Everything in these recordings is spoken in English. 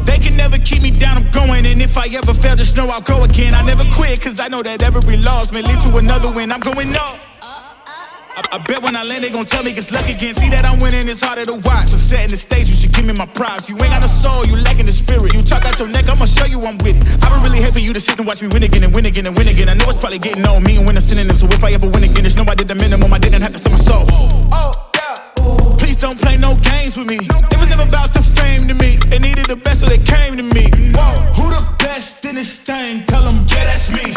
They can never keep me down, I'm going. And if I ever fail, just know I'll go again. I never quit, cause I know that every loss may lead to another win. I'm going up. I bet when I land, they gon' tell me it's luck again. See that I'm winning, it's harder to watch. I'm setting the stage, you should give me my props. You ain't got no soul, you lacking the spirit. You talk out your neck, I'ma show you I'm with it. I would really hate for you to sit and watch me win again and win again and win again. I know it's probably getting on me and when I'm sending them. So if I ever win again, just know I did the minimum. I didn't have to sell my soul. Oh, yeah. Please don't play no games with me. It was never about the fame to me. They needed the best, so they came to me. Whoa. Who the best in this thing? Tell them, yeah, that's me.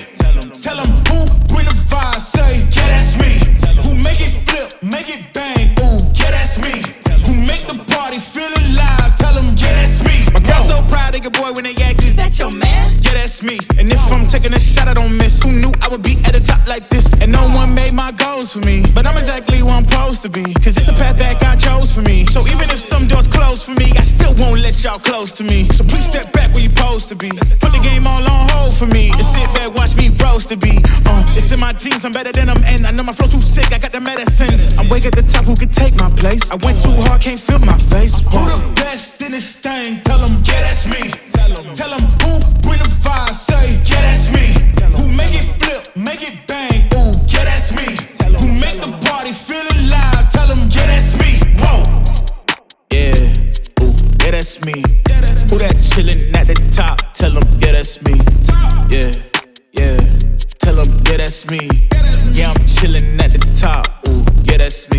Tell them who bring the vibe, say, yeah, that's me. Who make it flip, make it bang, ooh, yeah, that's me. Who make the party feel alive, tell them, yeah, that's me. My girl's so proud of your boy when they ask, is that your man? Yeah, that's me. And if I'm taking a shot, I don't miss. Who knew I would be at the top like this? And no one made my goals for me, but I'm exactly where I'm supposed to be. Cause it's the path that God chose for me. So even if some doors close for me, I still won't let y'all close to me. So please step back where you're supposed to be. Put the game all on hold for me. And sit back, watch me roast the beat. It's in my genes, I'm better than them. And I know my flow too sick, I got the medicine. I'm way at the top, who could take my place? I went too hard, can't feel my face. Who the best in this thing? Tell them, yeah, that's me. Tell them who bring the vibe, say, yeah, that's me. Who make it flip, make it bang, ooh, yeah, that's me. Who make the party feel alive, tell them, yeah, that's me. Whoa. Yeah, ooh, yeah, that's me. Who that chillin' at the top, tell them, yeah, that's me. Yeah, yeah, tell them, yeah, that's me. Yeah, I'm chillin' at the top, ooh, yeah, that's me.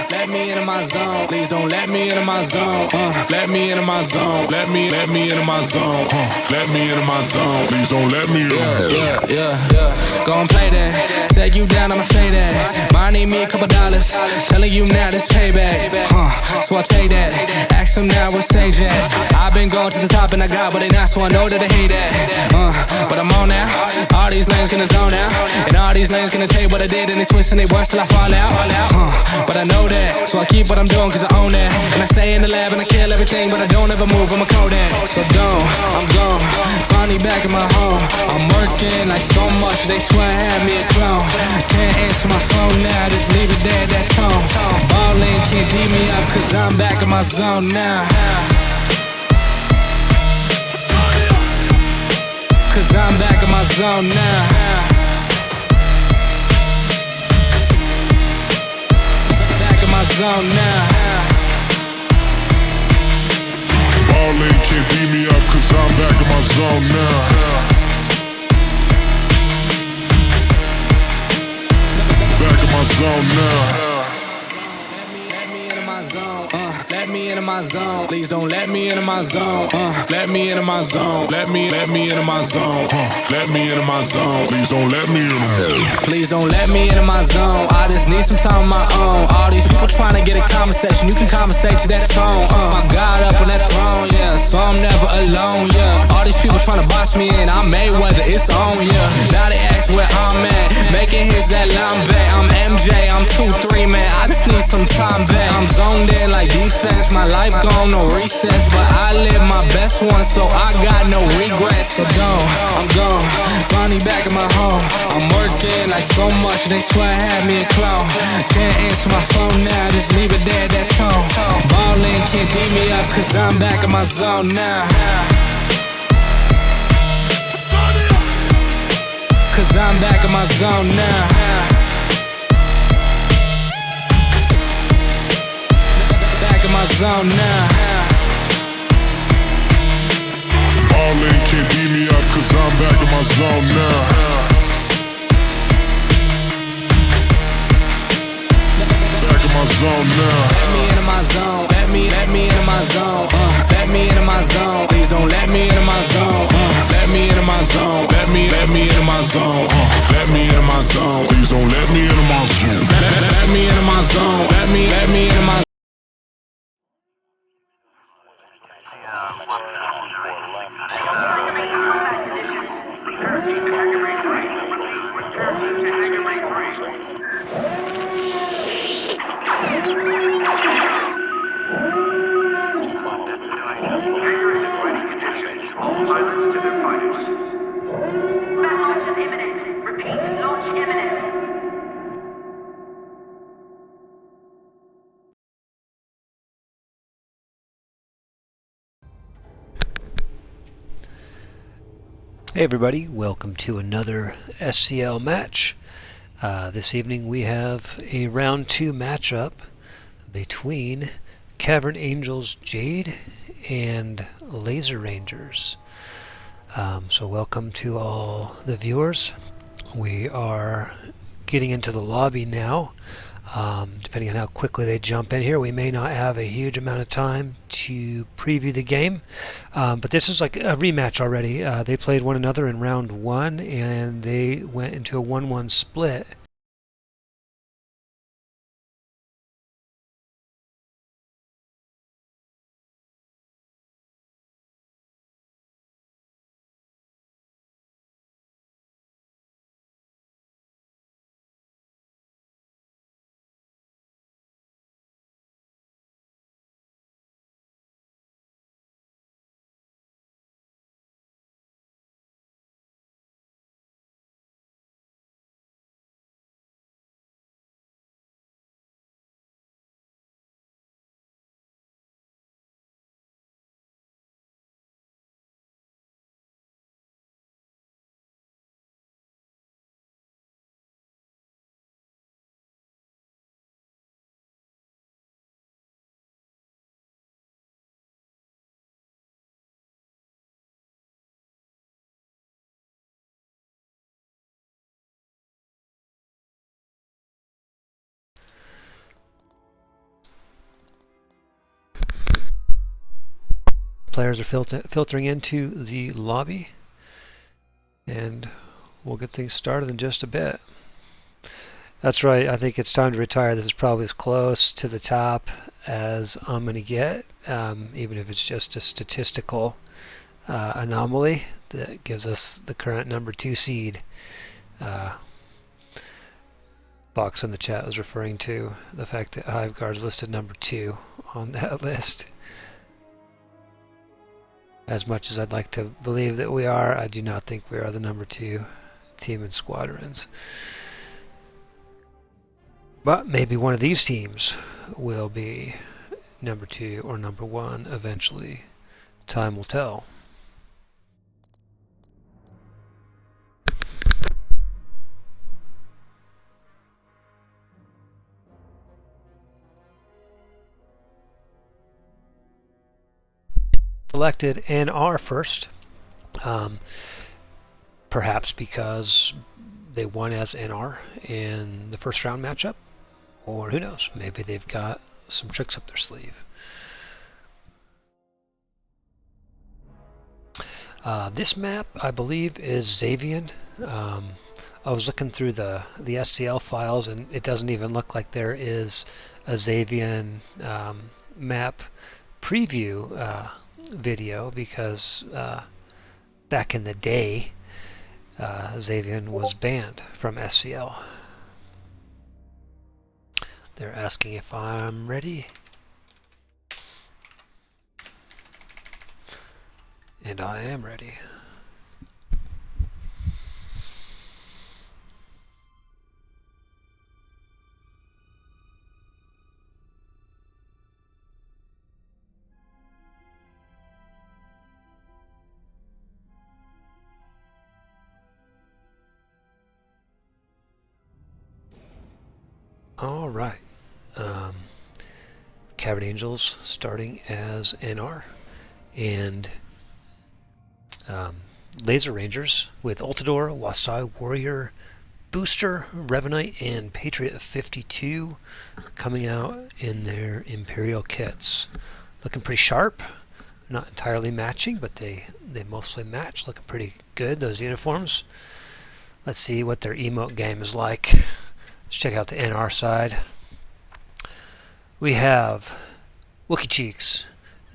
Let me into my zone. Please don't let me into my zone. Let me into my zone. Let me into my zone. Let me into my zone. Please don't let me in. Yeah. Gon' play that. Take you down, I'ma say that. Mine need me $2. Telling you now this payback. So I take that. Ask them now what's Sage at. I've been going to the top and I got what they not, so I know that they hate that. But I'm on now. All these lanes gonna zone out. And all these lanes gonna tell you what I did and they twist and they worse till I fall out. But I know that, so I keep what I'm doing cause I own that. And I stay in the lab and I kill everything, but I don't ever move, I'm a Kodak. So I'm gone, finally back in my home. I'm working like so much, they swear I had me a clone. Can't answer my phone now, just leave it there, that tone. Ballin' can't beat me up cause I'm back in my zone now. Cause I'm back in my zone now. Zone now. Ballin' can't beat me up cause I'm back in my zone now. Back in my zone now. Let me into my zone. Please don't let me into my zone. Let me into my zone. Let me into my zone. Let me into my zone. Please don't let me in. Please don't let me into my zone. I just need some time of my own. All these people trying to get a conversation. You can conversate to that tone. I got up on that throne, yeah. So I'm never alone, yeah. All these people trying to box me in. I'm Mayweather, it's on, yeah. Now they ask where I'm at. Making hits that Lambe. I'm MJ, I'm 2-3, man. I just need some time back. I'm zoned in like defense. My life gone, no recess. But I live my best one, so I got no regrets. So I'm gone, finally back in my home. I'm working like so much, they swear I had me a clone. Can't answer my phone now, just leave it there, that tone. Ballin' can't beat me up, cause I'm back in my zone now. Cause I'm back in my zone now. Back in my zone now. Ballin' can't beat me up cause I'm back in my zone now. My zone now. Let me into my zone. Let me into my zone. Let me into my zone. Please don't let me into my zone. Let me into my zone. Let me into my zone. Let me into my zone. Please don't let me into my zone. Let me into my zone. Let me into my zone. Hey everybody, welcome to another SCL match. This evening we have a round 2 matchup between Cavern Angels Jade and Lazer Rangers. So welcome to all the viewers. We are getting into the lobby now. Depending on how quickly they jump in here, we may not have a huge amount of time to preview the game. But this is like a rematch already. They played one another in round 1, and they went into a 1-1 split. Players are filtering into the lobby, and we'll get things started in just a bit. That's right, I think it's time to retire. This is probably as close to the top as I'm going to get, even if it's just a statistical anomaly that gives us the current number 2 seed. Box in the chat was referring to the fact that Hiveguard is listed number 2 on that list. As much as I'd like to believe that we are, I do not think we are the number 2 team in squadrons. But maybe one of these teams will be number 2 or number 1 eventually. Time will tell. Selected NR first, perhaps because they won as NR in the first round matchup, or who knows, maybe they've got some tricks up their sleeve. This map, I believe, is Xavian. I was looking through the SCL files, and it doesn't even look like there is a Xavian map preview video, because back in the day Xavian was banned from SCL. They're asking if I'm ready, and I am ready. All right. Cavern Angels starting as NR, and Lazer Rangers with Ultidor, Wasai Warrior, Booster, Revenite, and Patriot 52 coming out in their Imperial kits. Looking pretty sharp. Not entirely matching, but they mostly match. Looking pretty good, those uniforms. Let's see what their emote game is like. Let's check out the NR side. We have Wookie Cheeks,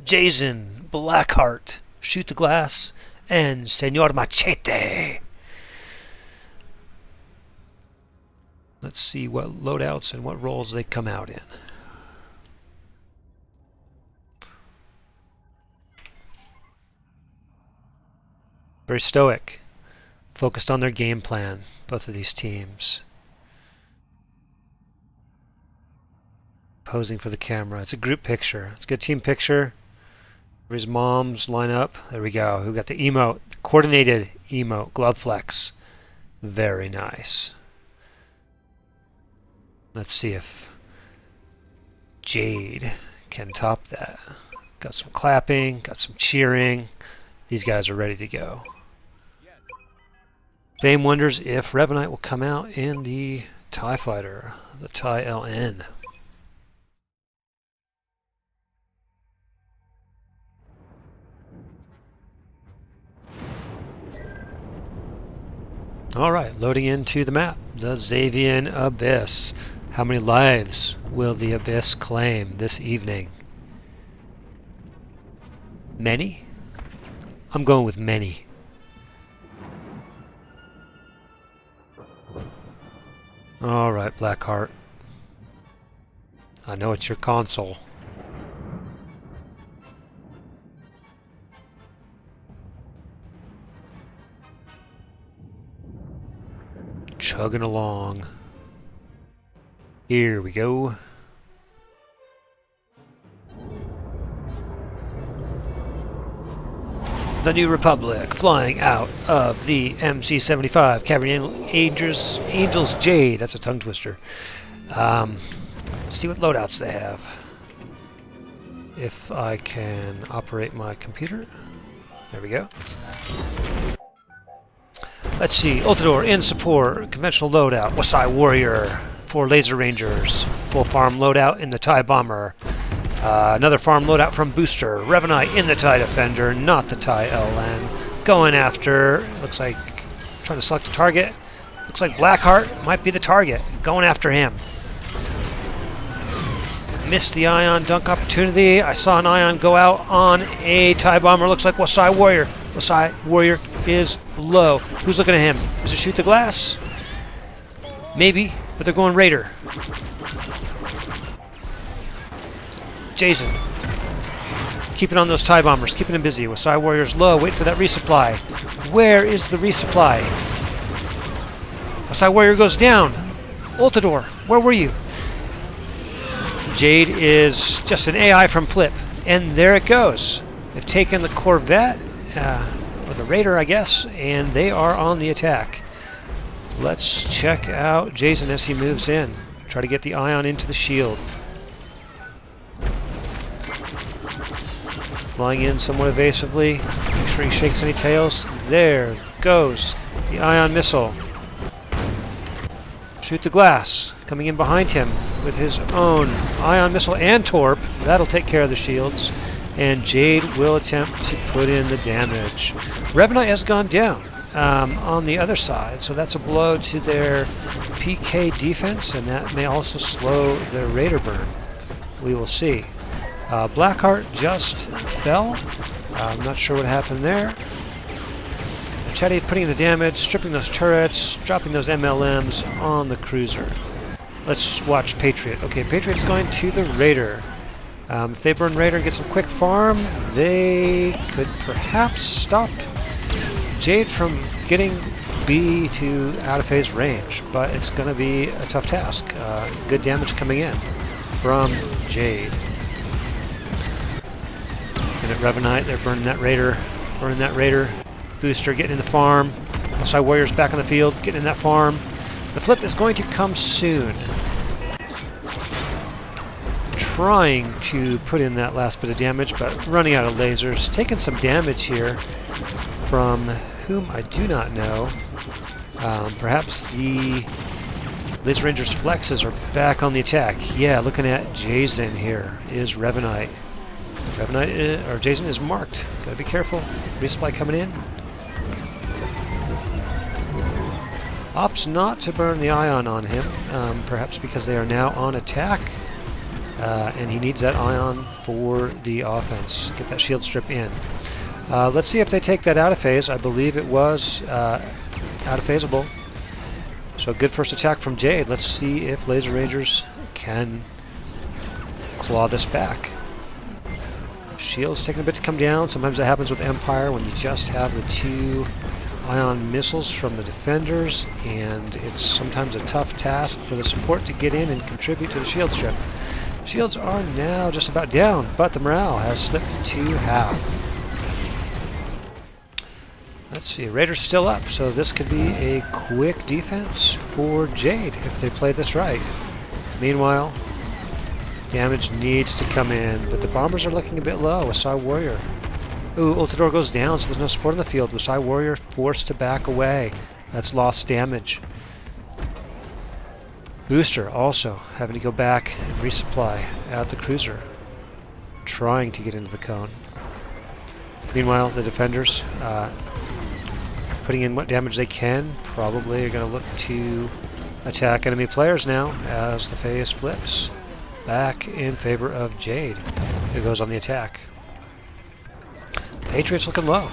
Jason, Blackheart, Shoot the Glass, and Senor Machete. Let's see what loadouts and what roles they come out in. Very stoic, focused on their game plan, both of these teams. Posing for the camera. It's a group picture. It's a good team picture. His moms line up. There we go. We got the emote. Coordinated emote. Glove flex. Very nice. Let's see if Jade can top that. Got some clapping. Got some cheering. These guys are ready to go. Fame wonders if Revenite will come out in the TIE Fighter. The TIE LN. Alright, loading into the map. The Xavian Abyss. How many lives will the Abyss claim this evening? Many? I'm going with many. Alright, Blackheart. I know it's your console. Chugging along. Here we go. The New Republic flying out of the MC-75 Cavern Angels Jade. That's a tongue twister. Let's see what loadouts they have. If I can operate my computer. There we go. Let's see, Ultidor in support, conventional loadout, Wasai Warrior, 4 Laser Rangers, full farm loadout in the TIE Bomber, another farm loadout from Booster, Revenite in the TIE Defender, not the TIE LN, going after, looks like, trying to select a target, looks like Blackheart might be the target, going after him. Missed the Ion dunk opportunity, I saw an Ion go out on a TIE Bomber, looks like Wasai Warrior. Wasai Warrior is low. Who's looking at him? Does it shoot the glass? Maybe, but they're going Raider. Jason. Keeping on those TIE Bombers, keeping them busy. Wasai Warrior's low, wait for that resupply. Where is the resupply? Wasai Warrior goes down. Ultidor, where were you? Jade is just an AI from Flip. And there it goes. They've taken the Corvette. Or the Raider, I guess, and they are on the attack. Let's check out Jason as he moves in. Try to get the Ion into the shield. Flying in somewhat evasively. Make sure he shakes any tails. There goes the Ion missile. Shoot the glass. Coming in behind him with his own Ion missile and Torp. That'll take care of the shields. And Jade will attempt to put in the damage. Revenite has gone down on the other side, so that's a blow to their PK defense, and that may also slow their Raider burn. We will see. Blackheart just fell. I'm not sure what happened there. Chatty putting in the damage, stripping those turrets, dropping those MLMs on the cruiser. Let's watch Patriot. Okay, Patriot's going to the Raider. If they burn Raider and get some quick farm, they could perhaps stop Jade from getting B to out of phase range, but it's going to be a tough task. Good damage coming in from Jade. And at Revenite, they're burning that Raider. Booster getting in the farm. Wasai Warriors back on the field, getting in that farm. The flip is going to come soon. Trying to put in that last bit of damage, but running out of lasers. Taking some damage here from whom I do not know. Perhaps the Laser Rangers flexes are back on the attack. Yeah, looking at Jason here is Revenite. Or Jason is marked. Gotta be careful. Resupply coming in. Opts not to burn the Ion on him, perhaps because they are now on attack. And he needs that Ion for the offense. Get that shield strip in. Let's see if they take that out of phase. I believe it was out of phaseable. So good first attack from Jade. Let's see if Laser Rangers can claw this back. Shield's taking a bit to come down. Sometimes that happens with Empire when you just have the 2 Ion missiles from the defenders, and it's sometimes a tough task for the support to get in and contribute to the shield strip. Shields are now just about down, but the morale has slipped to half. Let's see, Raiders still up, so this could be a quick defense for Jade if they play this right. Meanwhile, damage needs to come in, but the bombers are looking a bit low. Wasai Warrior. Ooh, Ultidor goes down, so there's no support in the field. Wasai Warrior forced to back away. That's lost damage. Booster also having to go back and resupply at the cruiser, trying to get into the cone. Meanwhile, the defenders putting in what damage they can, probably are going to look to attack enemy players now as the phase flips back in favor of Jade, who goes on the attack. Patriots looking low.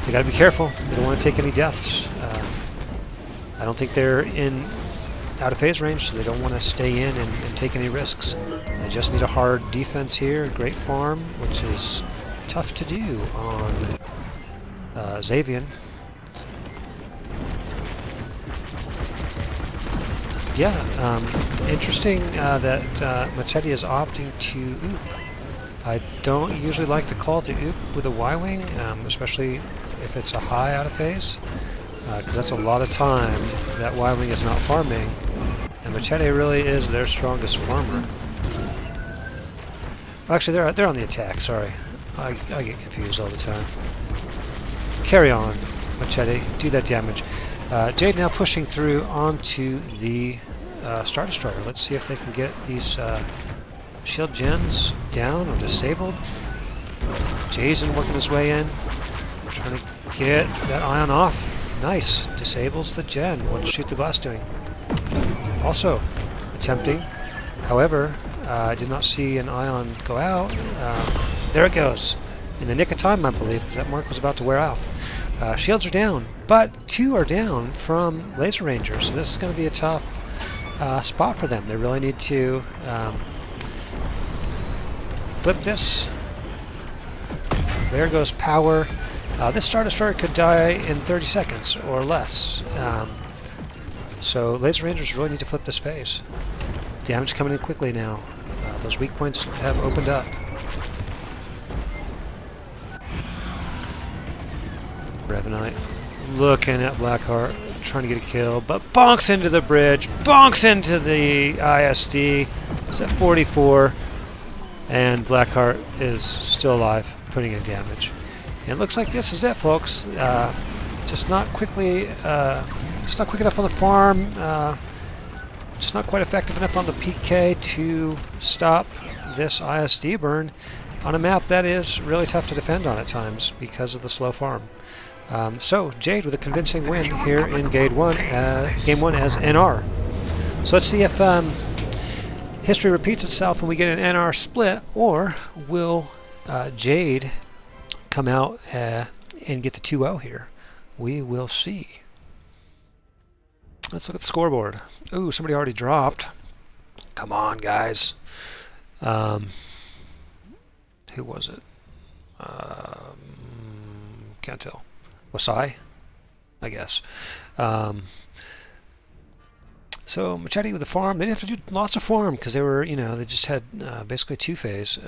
They got to be careful. They don't want to take any deaths. I don't think they're in out of phase range, so they don't want to stay in and take any risks. They just need a hard defense here. Great farm, which is tough to do on Xavian. Yeah, interesting that Machete is opting to oop. I don't usually like to call to oop with a Y-Wing, especially if it's a high out of phase, because that's a lot of time that Y-Wing is not farming, and Machete really is their strongest farmer. Actually, they're on the attack, sorry. I get confused all the time. Carry on, Machete, do that damage. Jade now pushing through onto the Star Destroyer. Let's see if they can get these shield gens down or disabled. Jason working his way in, trying to get that ion off. Nice, disables the gen. What's Shoot the Glass doing? Also attempting. However, I did not see an ion go out. There it goes. In the nick of time, I believe, because that mark was about to wear off. Shields are down, but 2 are down from Laser Rangers, so this is going to be a tough spot for them. They really need to flip this. There goes power. This Star Destroyer could die in 30 seconds or less. So Laser Rangers really need to flip this phase. Damage coming in quickly now. Those weak points have opened up. Revenite looking at Blackheart, trying to get a kill, but bonks into the bridge, bonks into the ISD. It's at 44, and Blackheart is still alive, putting in damage. And it looks like this is it, folks. Just not quick enough on the farm. Just not quite effective enough on the PK to stop this ISD burn on a map that is really tough to defend on at times because of the slow farm. So Jade with a convincing win here in Game 1 as NR. So let's see if history repeats itself and we get an NR split, or will Jade come out and get the 2-0 here. We will see. Let's look at the scoreboard. Ooh, somebody already dropped. Come on, guys. Who was it? Can't tell. Wasai, I guess. So Machete with the farm. They didn't have to do lots of farm because they were, they just had basically 2-phase.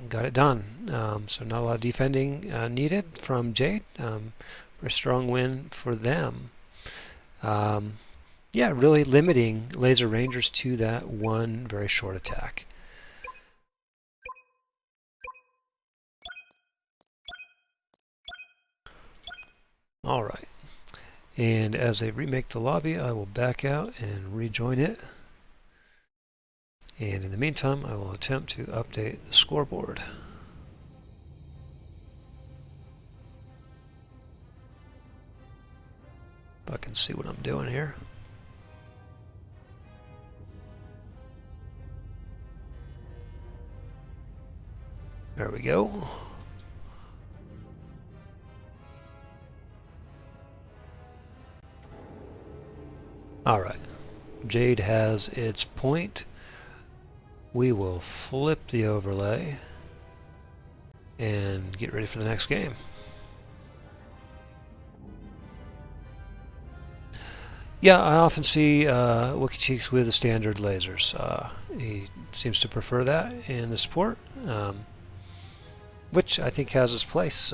Got it done. So not a lot of defending needed from Jade. Very strong win for them. Yeah, really limiting Laser Rangers to that one very short attack. Alright, and as they remake the lobby, I will back out and rejoin it. And in the meantime, I will attempt to update the scoreboard. If I can see what I'm doing here. There we go. Alright, Jade has its point. We will flip the overlay and get ready for the next game. Yeah, I often see Wookie Cheeks with the standard lasers. He seems to prefer that in the sport, which I think has its place.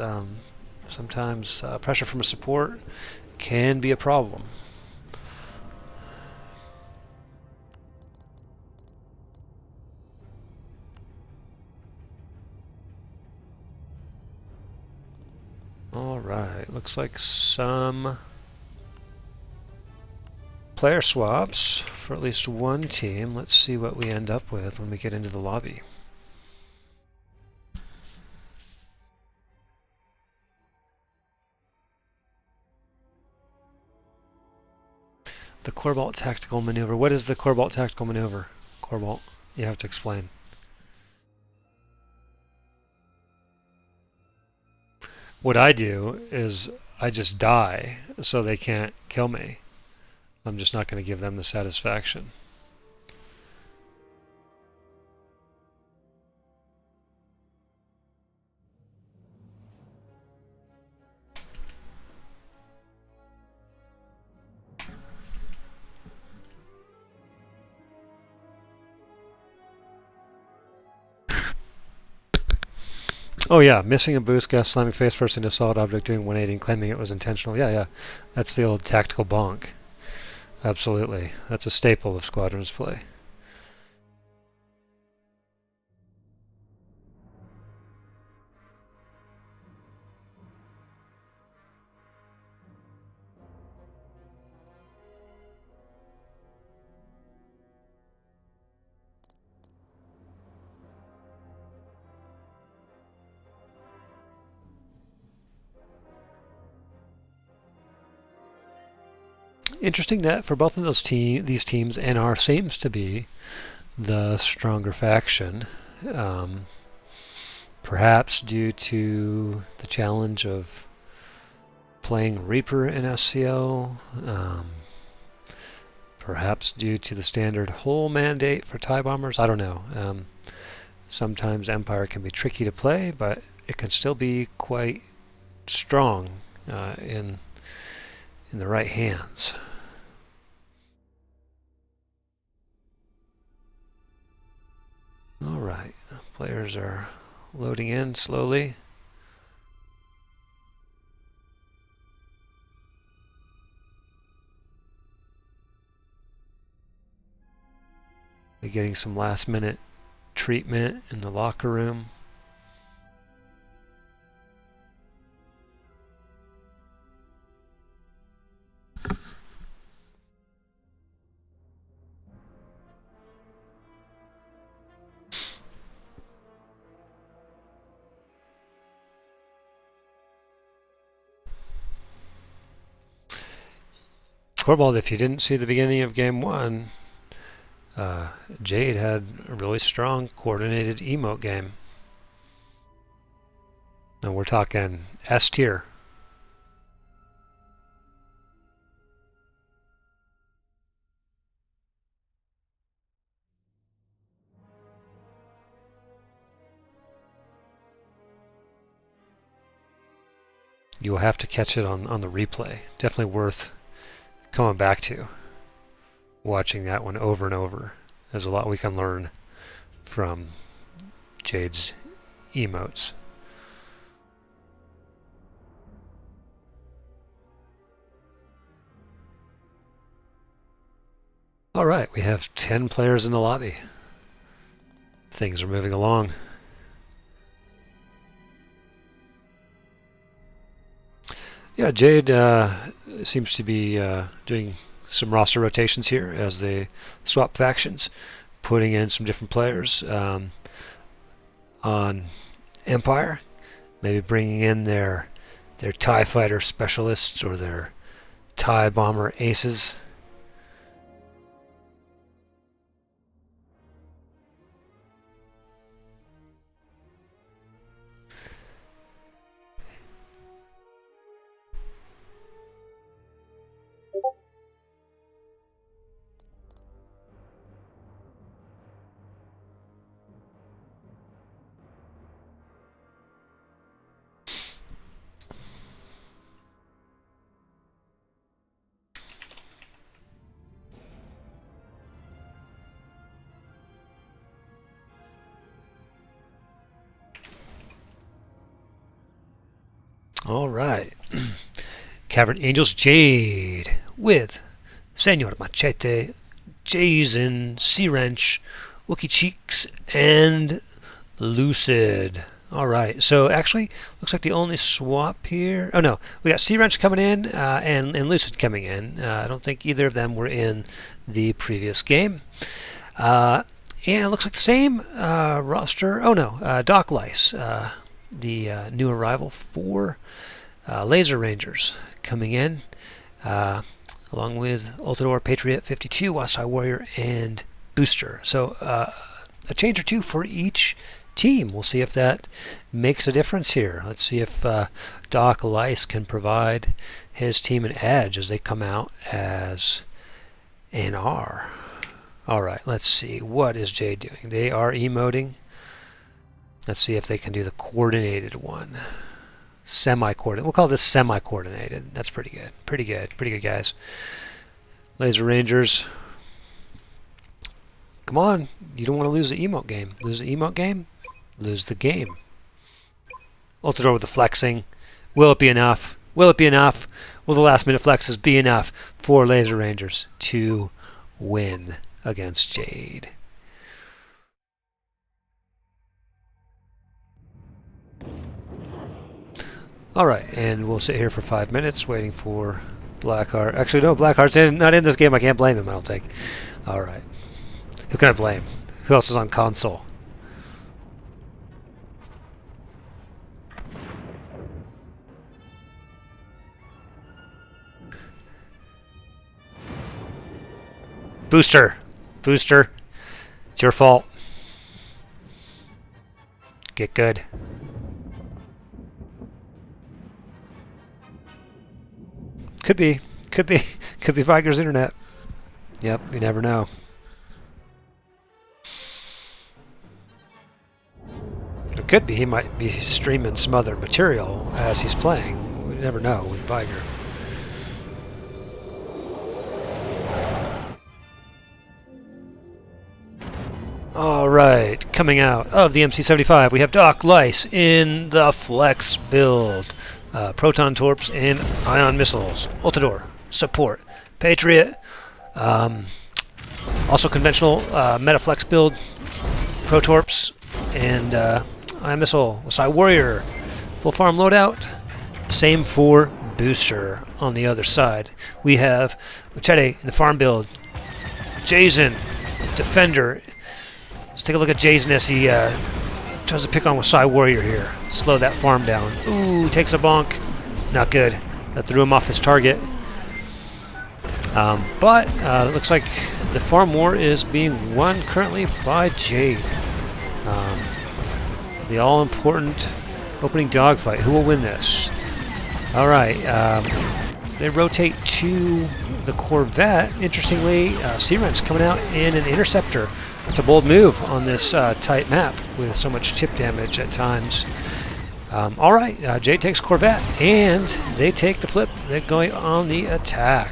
Sometimes pressure from a support can be a problem. Alright, looks like some player swaps for at least one team. Let's see what we end up with when we get into the lobby. The Cobalt Tactical Maneuver. What is the Cobalt Tactical Maneuver? Cobalt, you have to explain. What I do is I just die so they can't kill me. I'm just not going to give them the satisfaction. Oh yeah, missing a boost gas, slamming face first into a solid object, doing 180 and claiming it was intentional. Yeah, yeah. That's the old tactical bonk. Absolutely. That's a staple of Squadrons play. Interesting that for both of these teams, NR seems to be the stronger faction. Perhaps due to the challenge of playing Reaper in SCL. Perhaps due to the standard hull mandate for TIE bombers. I don't know. Sometimes Empire can be tricky to play, but it can still be quite strong in the right hands. Alright, players are loading in slowly. They're getting some last minute treatment in the locker room. Corbald, if you didn't see the beginning of game one, Jade had a really strong coordinated emote game. And we're talking S tier. You'll have to catch it on the replay. Definitely worth coming back to. Watching that one over and over. There's a lot we can learn from Jade's emotes. Alright, we have 10 players in the lobby. Things are moving along. Yeah, Jade seems to be doing some roster rotations here as they swap factions, putting in some different players on Empire, maybe bringing in their TIE fighter specialists or their TIE bomber aces. All right. Cavern Angels Jade with Senor Machete, Jason, Sea Wrench, Wookie Cheeks, and Lucid. All right. So actually, looks like the only swap here. Oh no, we got Sea Wrench coming in and Lucid coming in. I don't think either of them were in the previous game. And it looks like the same roster. Oh no, Doc Lice, the new arrival for Lazer Rangers coming in, along with Ultrador, Patriot, 52, Wasai Warrior, and Booster. So a change or two for each team. We'll see if that makes a difference here. Let's see if Doc Lice can provide his team an edge as they come out as an R. All right, let's see. What is Jade doing? They are emoting. Let's see if they can do the coordinated one. Semi-coordinated. We'll call this semi-coordinated. That's pretty good. Pretty good. Pretty good, guys. Lazer Rangers. Come on. You don't want to lose the emote game. Lose the emote game? Lose the game. Ultrador with the flexing. Will it be enough? Will it be enough? Will the last minute flexes be enough for Lazer Rangers to win against Jade? Alright, and we'll sit here for 5 minutes waiting for Blackheart. Actually, no, Blackheart's not in this game. I can't blame him, I don't think. Alright. Who can I blame? Who else is on console? Booster! Booster! It's your fault. Get good. Could be Viger's internet. Yep, you never know. It could be he might be streaming some other material as he's playing. We never know with Viger. Alright, coming out of the MC75, we have Doc Lice in the Flex build. Proton Torps and Ion Missiles. Ultrador, support. Patriot, also conventional Metaflex build. Pro Torps and Ion Missile. Wasai Warrior, full farm loadout. Same for Booster on the other side. We have Machete in the farm build. Jason, Defender. Let's take a look at Jason as he tries to pick on Wasai Warrior here. Slow that farm down. Ooh, takes a bonk. Not good. That threw him off his target. But it looks like the farm war is being won currently by Jade. The all-important opening dogfight. Who will win this? All right. They rotate to the Corvette. Interestingly, Sea Wrench coming out in an Interceptor. It's a bold move on this tight map with so much chip damage at times. All right, Jade takes Corvette, and they take the flip. They're going on the attack.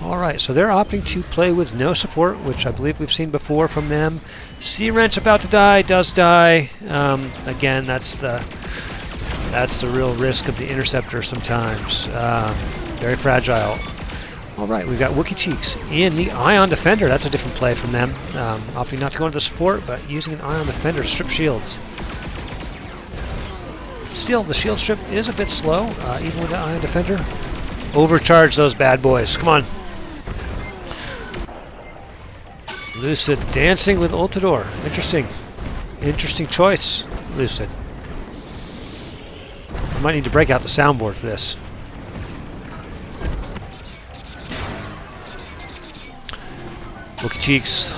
All right, so they're opting to play with no support, which I believe we've seen before from them. Sea Wrench about to die, does die. Again, that's the real risk of the Interceptor sometimes. Very fragile. All right, we've got Wookie Cheeks in the Ion Defender. That's a different play from them. Opting not to go into the support, but using an Ion Defender to strip shields. Still, the shield strip is a bit slow, even with the Ion Defender. Overcharge those bad boys. Come on. Lucid dancing with Ultrador. Interesting. Interesting choice, Lucid. I might need to break out the soundboard for this. Wookie Cheeks.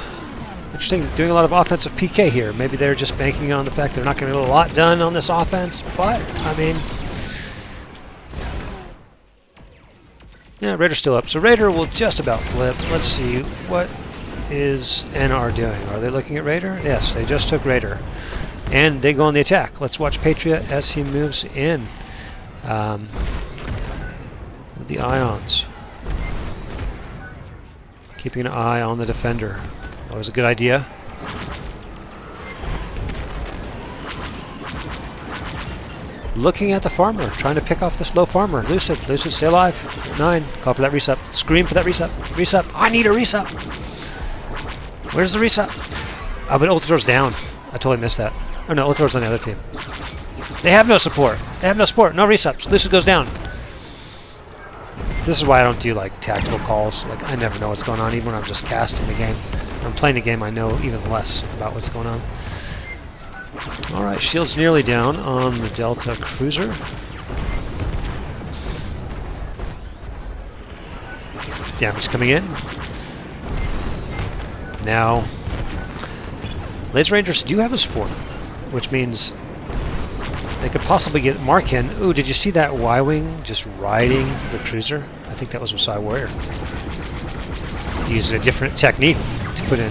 Interesting, doing a lot of offensive PK here. Maybe they're just banking on the fact they're not going to get a lot done on this offense, but, I mean... Yeah, Raider's still up. So Raider will just about flip. Let's see, what is NR doing? Are they looking at Raider? Yes, they just took Raider. And they go on the attack. Let's watch Patriot as he moves in with the Ions. Keeping an eye on the Defender. Always a good idea. looking at the farmer, trying to pick off this low farmer. Lucid, stay alive. 9, call for that resup. Scream for that resup. Resup, I need a resup. Where's the resup? Oh, but Ultrator's down. I totally missed that. Oh no, Ultrator's on the other team. They have no support. No resups. Lucid goes down. This is why I don't do like tactical calls. Like I never know what's going on, even when I'm just casting the game. When I'm playing the game, I know even less about what's going on. Alright, shield's nearly down on the Delta Cruiser. Damage coming in. Now, Laser Rangers do have a support, which means they could possibly get Mark in. Ooh, did you see that Y-Wing just riding the cruiser? I think that was Messiah Warrior. Using a different technique to put in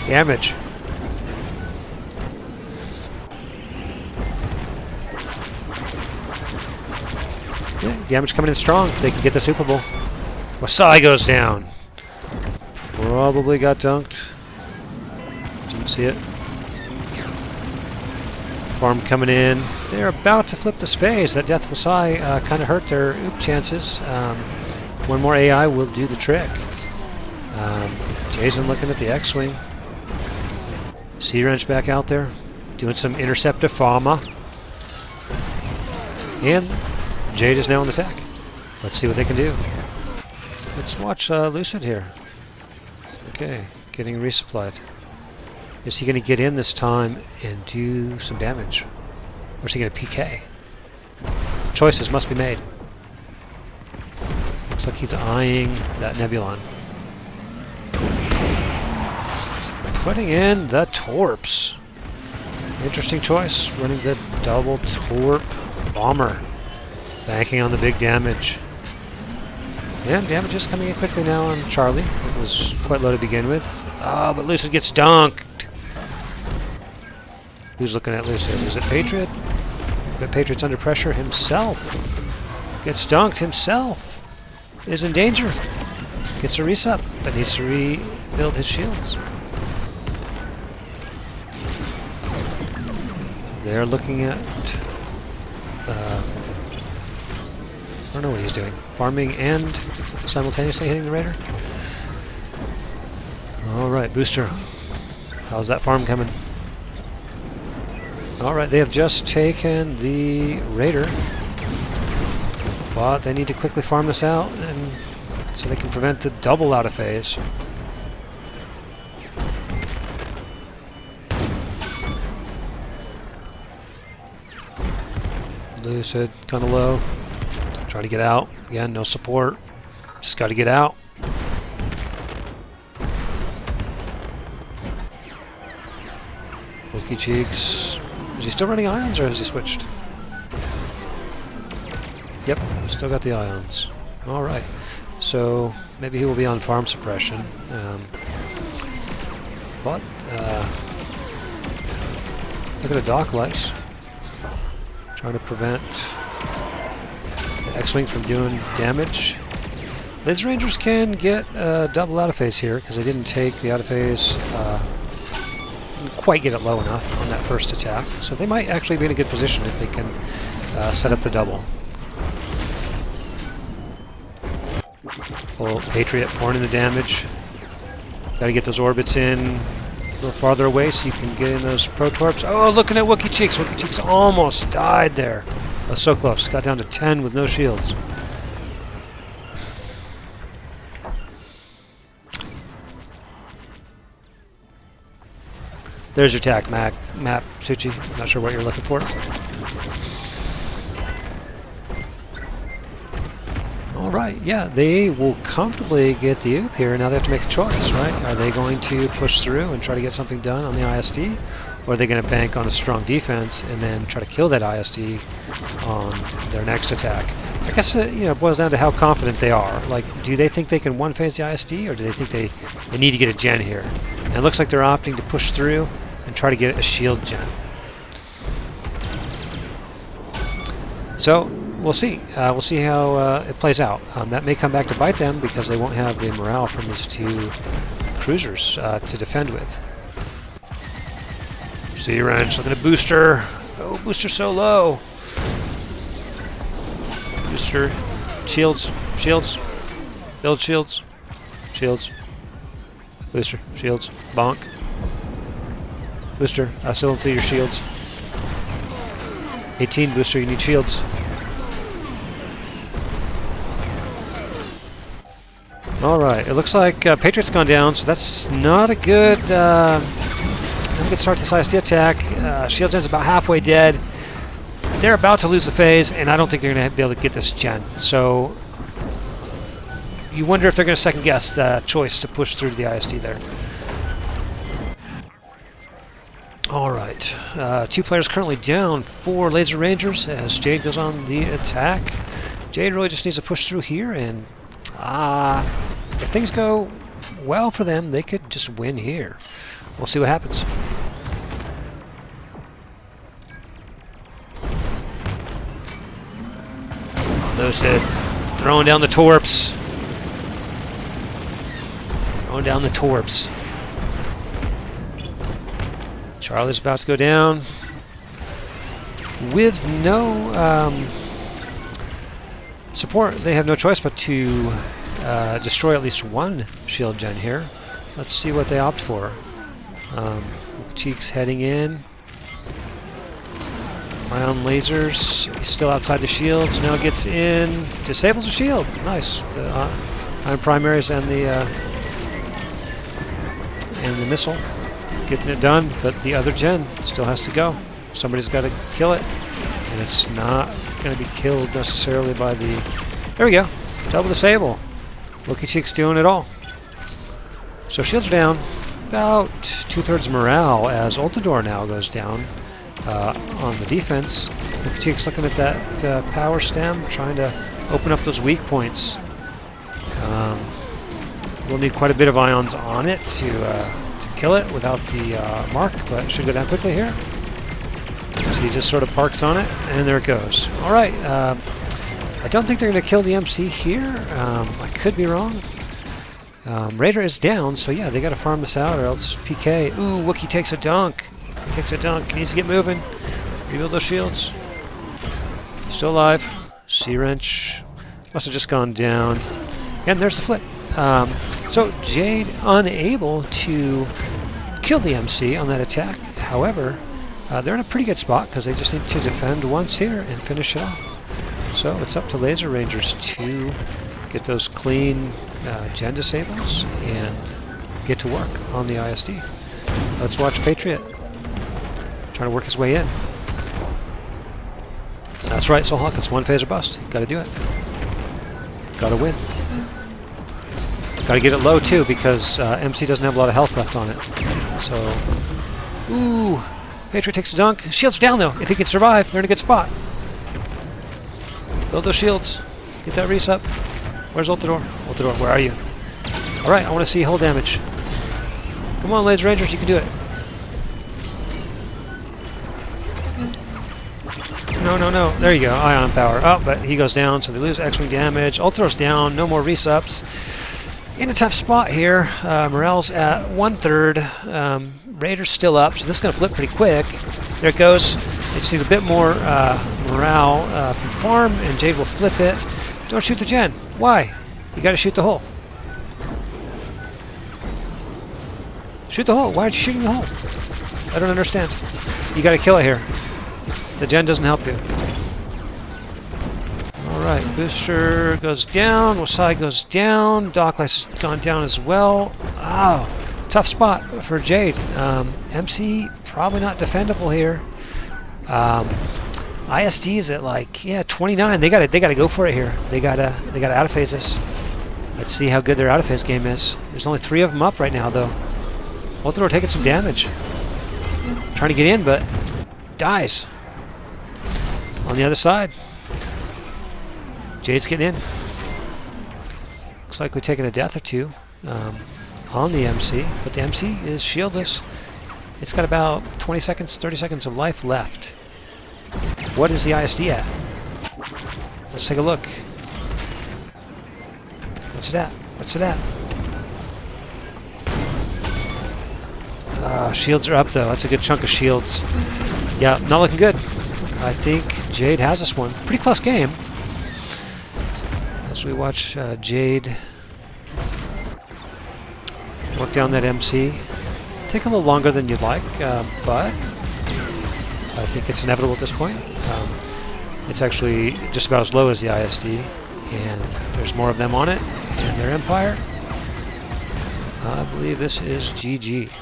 damage. Yeah, damage coming in strong. They can get the Super Bowl. Wasai goes down. Probably got dunked. Didn't see it. Farm coming in. They're about to flip this phase. That Death Wasai kind of hurt their oop chances. One more AI will do the trick. Jason looking at the X-Wing. Sea Wrench back out there. Doing some interceptive farma. And Jade is now on the attack. Let's see what they can do. Let's watch Lucid here. Okay, getting resupplied. Is he going to get in this time and do some damage? Or is he going to PK? Choices must be made. Looks like he's eyeing that Nebulon. Putting in the Torps. Interesting choice. Running the double Torp bomber. Banking on the big damage. And damage is coming in quickly now on Charlie. It was quite low to begin with. Oh, but Lucid gets dunked. Who's looking at Lucid? Is it Patriot? But Patriot's under pressure himself. Gets dunked himself. Is in danger. Gets a resup, but needs to rebuild his shields. They're looking at... I don't know what he's doing. Farming and simultaneously hitting the Raider. Alright, booster. How's that farm coming? Alright, they have just taken the Raider. But they need to quickly farm this out and so they can prevent the double out of phase. Lucid, kind of low. Try to get out. Again, no support. Just got to get out. Wookie Cheeks. Is he still running ions or has he switched? Yep, still got the ions. Alright. So maybe he will be on farm suppression. But look at the dock lights. Trying to prevent the X-Wing from doing damage. Laser Rangers can get double out of phase here because they didn't take the out of phase. Didn't quite get it low enough on that first attack. So they might actually be in a good position if they can set up the double. Full Patriot pouring in the damage. Got to get those orbits in a little farther away so you can get in those Protorps. Oh, looking at Wookie Cheeks. Wookie Cheeks almost died there. That's so close. Got down to 10 with no shields. There's your attack map, Suchi. Not sure what you're looking for. Alright, yeah, they will comfortably get the oop here. Now they have to make a choice, right? Are they going to push through and try to get something done on the ISD? Or are they going to bank on a strong defense and then try to kill that ISD on their next attack? I guess it boils down to how confident they are. Like, do they think they can one-phase the ISD, or do they think they need to get a gen here? And it looks like they're opting to push through and try to get a shield gen. So we'll see. We'll see how it plays out. That may come back to bite them because they won't have the morale from these two cruisers to defend with. Sea Wrench looking at Booster. Oh, Booster so low. Booster. Shields. Shields. Build shields. Shields. Booster. Shields. Bonk. Booster. I still don't see your shields. 18 booster, you need shields. Alright, it looks like Patriot's gone down, so that's not a good start to this ISD attack. Shield Gen's about halfway dead. They're about to lose the phase, and I don't think they're going to be able to get this Gen. So you wonder if they're going to second guess the choice to push through to the ISD there. Alright, 2 players currently down for Laser Rangers as Jade goes on the attack. Jade really just needs to push through here, and if things go well for them, they could just win here. We'll see what happens. Lucid throwing down the torps. Throwing down the torps. Charlie's about to go down with no support. They have no choice but to destroy at least one shield gen here. Let's see what they opt for. Cheeks heading in. Ion lasers. He's still outside the shields. Now gets in. Disables the shield. Nice. The ion primaries and the missile. Getting it done, but the other gen still has to go. Somebody's got to kill it, and it's not going to be killed necessarily by the... There we go. Double disable. Wookie Cheek's doing it all. So shields are down. About 2/3 morale as Ultidor now goes down on the defense. Wookie Cheek's looking at that power stem, trying to open up those weak points. We'll need quite a bit of ions on it to kill it without the mark, but it should go down quickly here. So he just sort of parks on it, and there it goes. Alright, I don't think they're going to kill the MC here. I could be wrong. Raider is down, so yeah, they got to farm this out or else PK. Ooh, Wookie takes a dunk. Takes a dunk. Needs to get moving. Rebuild those shields. Still alive. C-Wrench. Must have just gone down. And there's the flip. So Jade unable to kill the MC on that attack. However, they're in a pretty good spot because they just need to defend once here and finish it off. So it's up to Laser Rangers to get those clean gen disables and get to work on the ISD. Let's watch Patriot trying to work his way in. That's right, Soulhawk. It's one phase or bust. Got to do it. Got to win. Got to get it low too because MC doesn't have a lot of health left on it. So, ooh, Patriot takes a dunk. Shields are down though. If he can survive, they're in a good spot. Build those shields. Get that reset. Where's Ultidor? Ultidor, where are you? All right, I want to see hull damage. Come on, Laser Rangers, you can do it. No, no, no. There you go. Ion power. Oh, but he goes down, so they lose X-Wing damage. Ultidor's down. No more resups. In a tough spot here. Morale's at 1/3. Raider's still up, so this is going to flip pretty quick. There it goes. They just need a bit more morale from farm, and Jade will flip it. Don't shoot the gen. Why? You got to shoot the hole. Shoot the hole. Why aren't you shooting the hole? I don't understand. You got to kill it here. The gen doesn't help you. Alright, booster goes down, Wasai goes down, Dockless has gone down as well. Oh, tough spot for Jade. MC probably not defendable here. ISD's at like 29. They gotta go for it here. They gotta out of phase this. Let's see how good their out of phase game is. There's only 3 of them up right now though. Ultidor taking some damage. Trying to get in, but dies. On the other side. Jade's getting in. Looks like we've taken a death or two on the MC, but the MC is shieldless. It's got about 20 seconds, 30 seconds of life left. What is the ISD at? Let's take a look. What's it at? What's it at? Shields are up though. That's a good chunk of shields. Yeah, not looking good. I think Jade has this one. Pretty close game. as we watch Jade work down that MC. Take a little longer than you'd like, but I think it's inevitable at this point. It's actually just about as low as the ISD, and there's more of them on it in their Empire. I believe this is GG.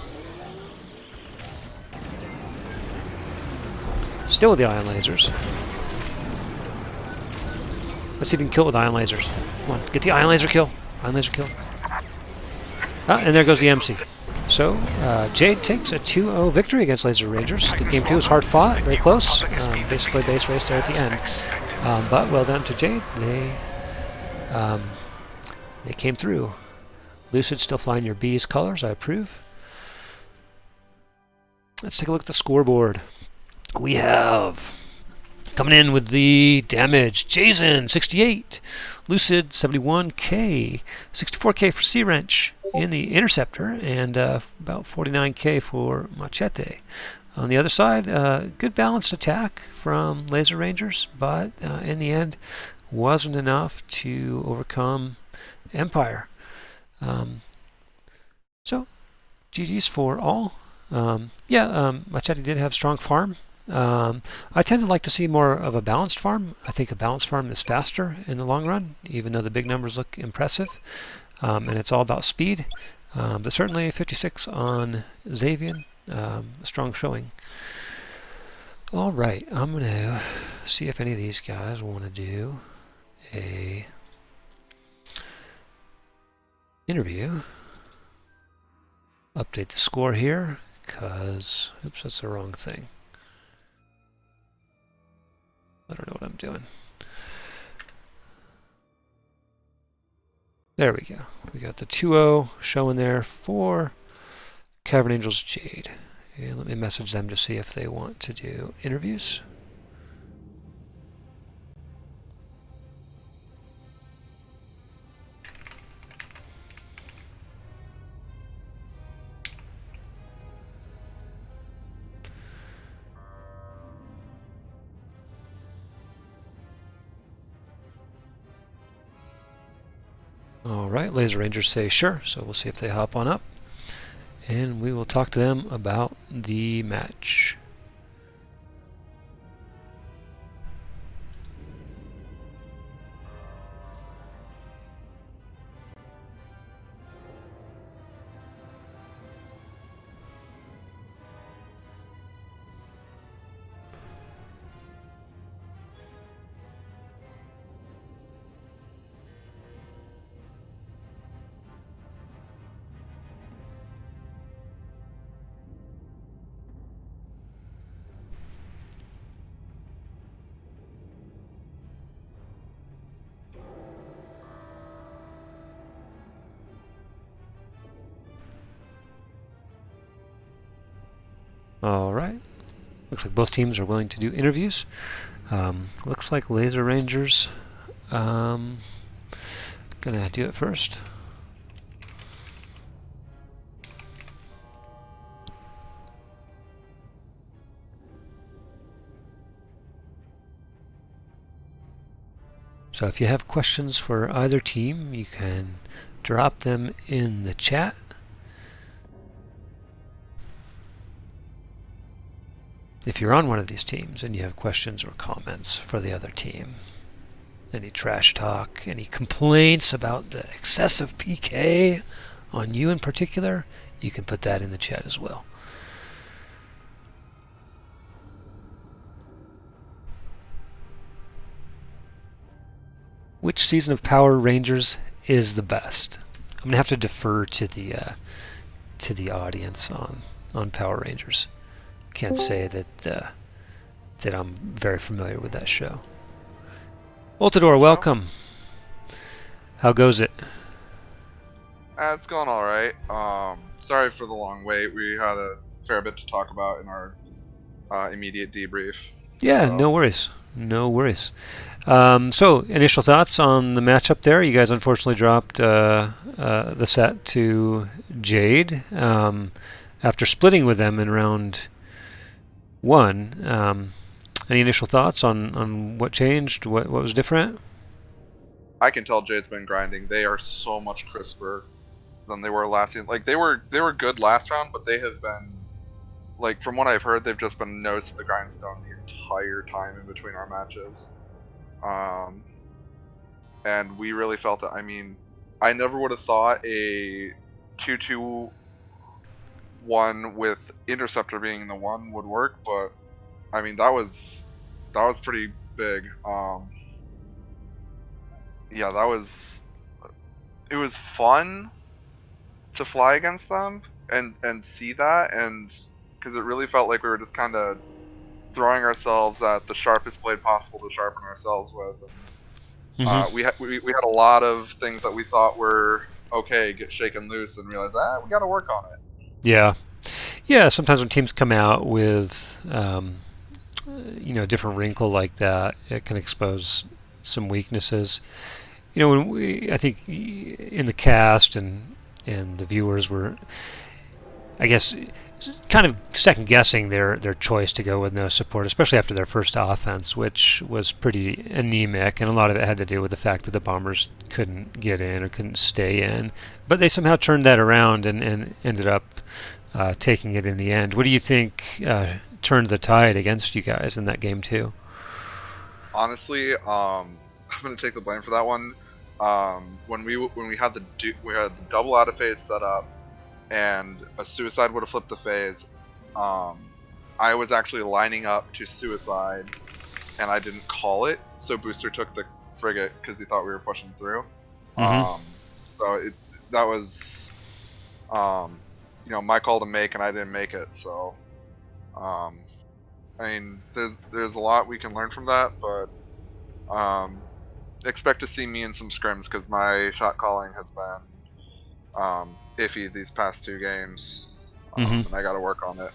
Still with the ion lasers. Let's see if we can kill it with ion lasers. Come on, get the ion laser kill. Ion laser kill. Ah, and there goes the MC. So, Jade takes a 2-0 victory against Lazer Rangers. Game 2 was hard fought, very close. Basically base race there at the end. But well done to Jade. They came through. Lucid still flying your B's colors. I approve. Let's take a look at the scoreboard. We have coming in with the damage, Jason 68, Lucid 71k, 64k for Sea Wrench in the Interceptor, and about 49k for Machete. On the other side, good balanced attack from Lazer Rangers, but in the end wasn't enough to overcome Empire. So GG's for all. Machete did have strong farm. I tend to like to see more of a balanced farm. I think a balanced farm is faster in the long run, even though the big numbers look impressive. And it's all about speed. But certainly 56 on Xavian, a strong showing. All right, I'm going to see if any of these guys want to do a interview. Update the score here, because, oops, that's the wrong thing. I don't know what I'm doing. There we go. We got the 2-0 showing there for Cavern Angels Jade. And let me message them to see if they want to do interviews. Alright, Lazer Rangers say sure, so we'll see if they hop on up. And we will talk to them about the match. Alright, looks like both teams are willing to do interviews. Looks like Lazer Rangers gonna do it first. So if you have questions for either team, you can drop them in the chat. If you're on one of these teams and you have questions or comments for the other team, any trash talk, any complaints about the excessive PK on you in particular, you can put that in the chat as well. Which season of Power Rangers is the best? I'm gonna have to defer to the audience on Power Rangers. Can't say that I'm very familiar with that show. Ultador, welcome. How goes it? It's going all right. Sorry for the long wait. We had a fair bit to talk about in our immediate debrief. Yeah, so. No worries. No worries. So, initial thoughts on the matchup there. You guys unfortunately dropped the set to Jade after splitting with them in round 1. Any initial thoughts on what changed, what was different? I can tell Jade's been grinding. They are so much crisper than they were last season. Like they were good last round, but they have been, like, from what I've heard, they've just been nose to the grindstone the entire time in between our matches. And we really felt it. I mean, I never would have thought a 2-2-1 with Interceptor being the one would work, but I mean that was pretty big. Yeah, it was fun to fly against them and see that, and because it really felt like we were just kind of throwing ourselves at the sharpest blade possible to sharpen ourselves with. And, we had a lot of things that we thought were okay get shaken loose and realize we got to work on it. Yeah. Yeah, sometimes when teams come out with a different wrinkle like that, it can expose some weaknesses. I think in the cast and the viewers were, I guess, kind of second guessing their choice to go with no support, especially after their first offense, which was pretty anemic, and a lot of it had to do with the fact that the Bombers couldn't get in or couldn't stay in. But they somehow turned that around and ended up taking it in the end. What do you think turned the tide against you guys in that game too? Honestly, I'm gonna take the blame for that one. When we had the double out of phase set up, and a suicide would have flipped the phase, I was actually lining up to suicide, and I didn't call it, so Booster took the frigate because he thought we were pushing through. So that was my call to make, and I didn't make it. So I mean, there's a lot we can learn from that, but expect to see me in some scrims because my shot calling has been iffy these past 2 games, and I got to work on it.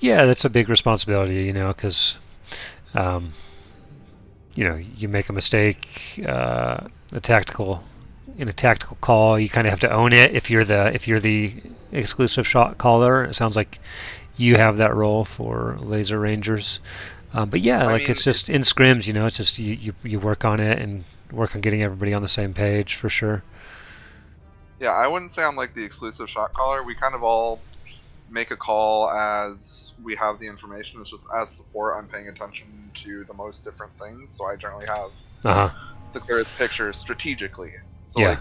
Yeah, that's a big responsibility, because you make a mistake, in a tactical call, you kind of have to own it. If you're the exclusive shot caller, it sounds like you have that role for Lazer Rangers. But yeah, I mean, it's just in scrims, it's just you work on it and work on getting everybody on the same page for sure. Yeah, I wouldn't say I'm like the exclusive shot caller. We kind of all make a call as we have the information. It's just as support, I'm paying attention to the most different things, so I generally have the clearest picture strategically. So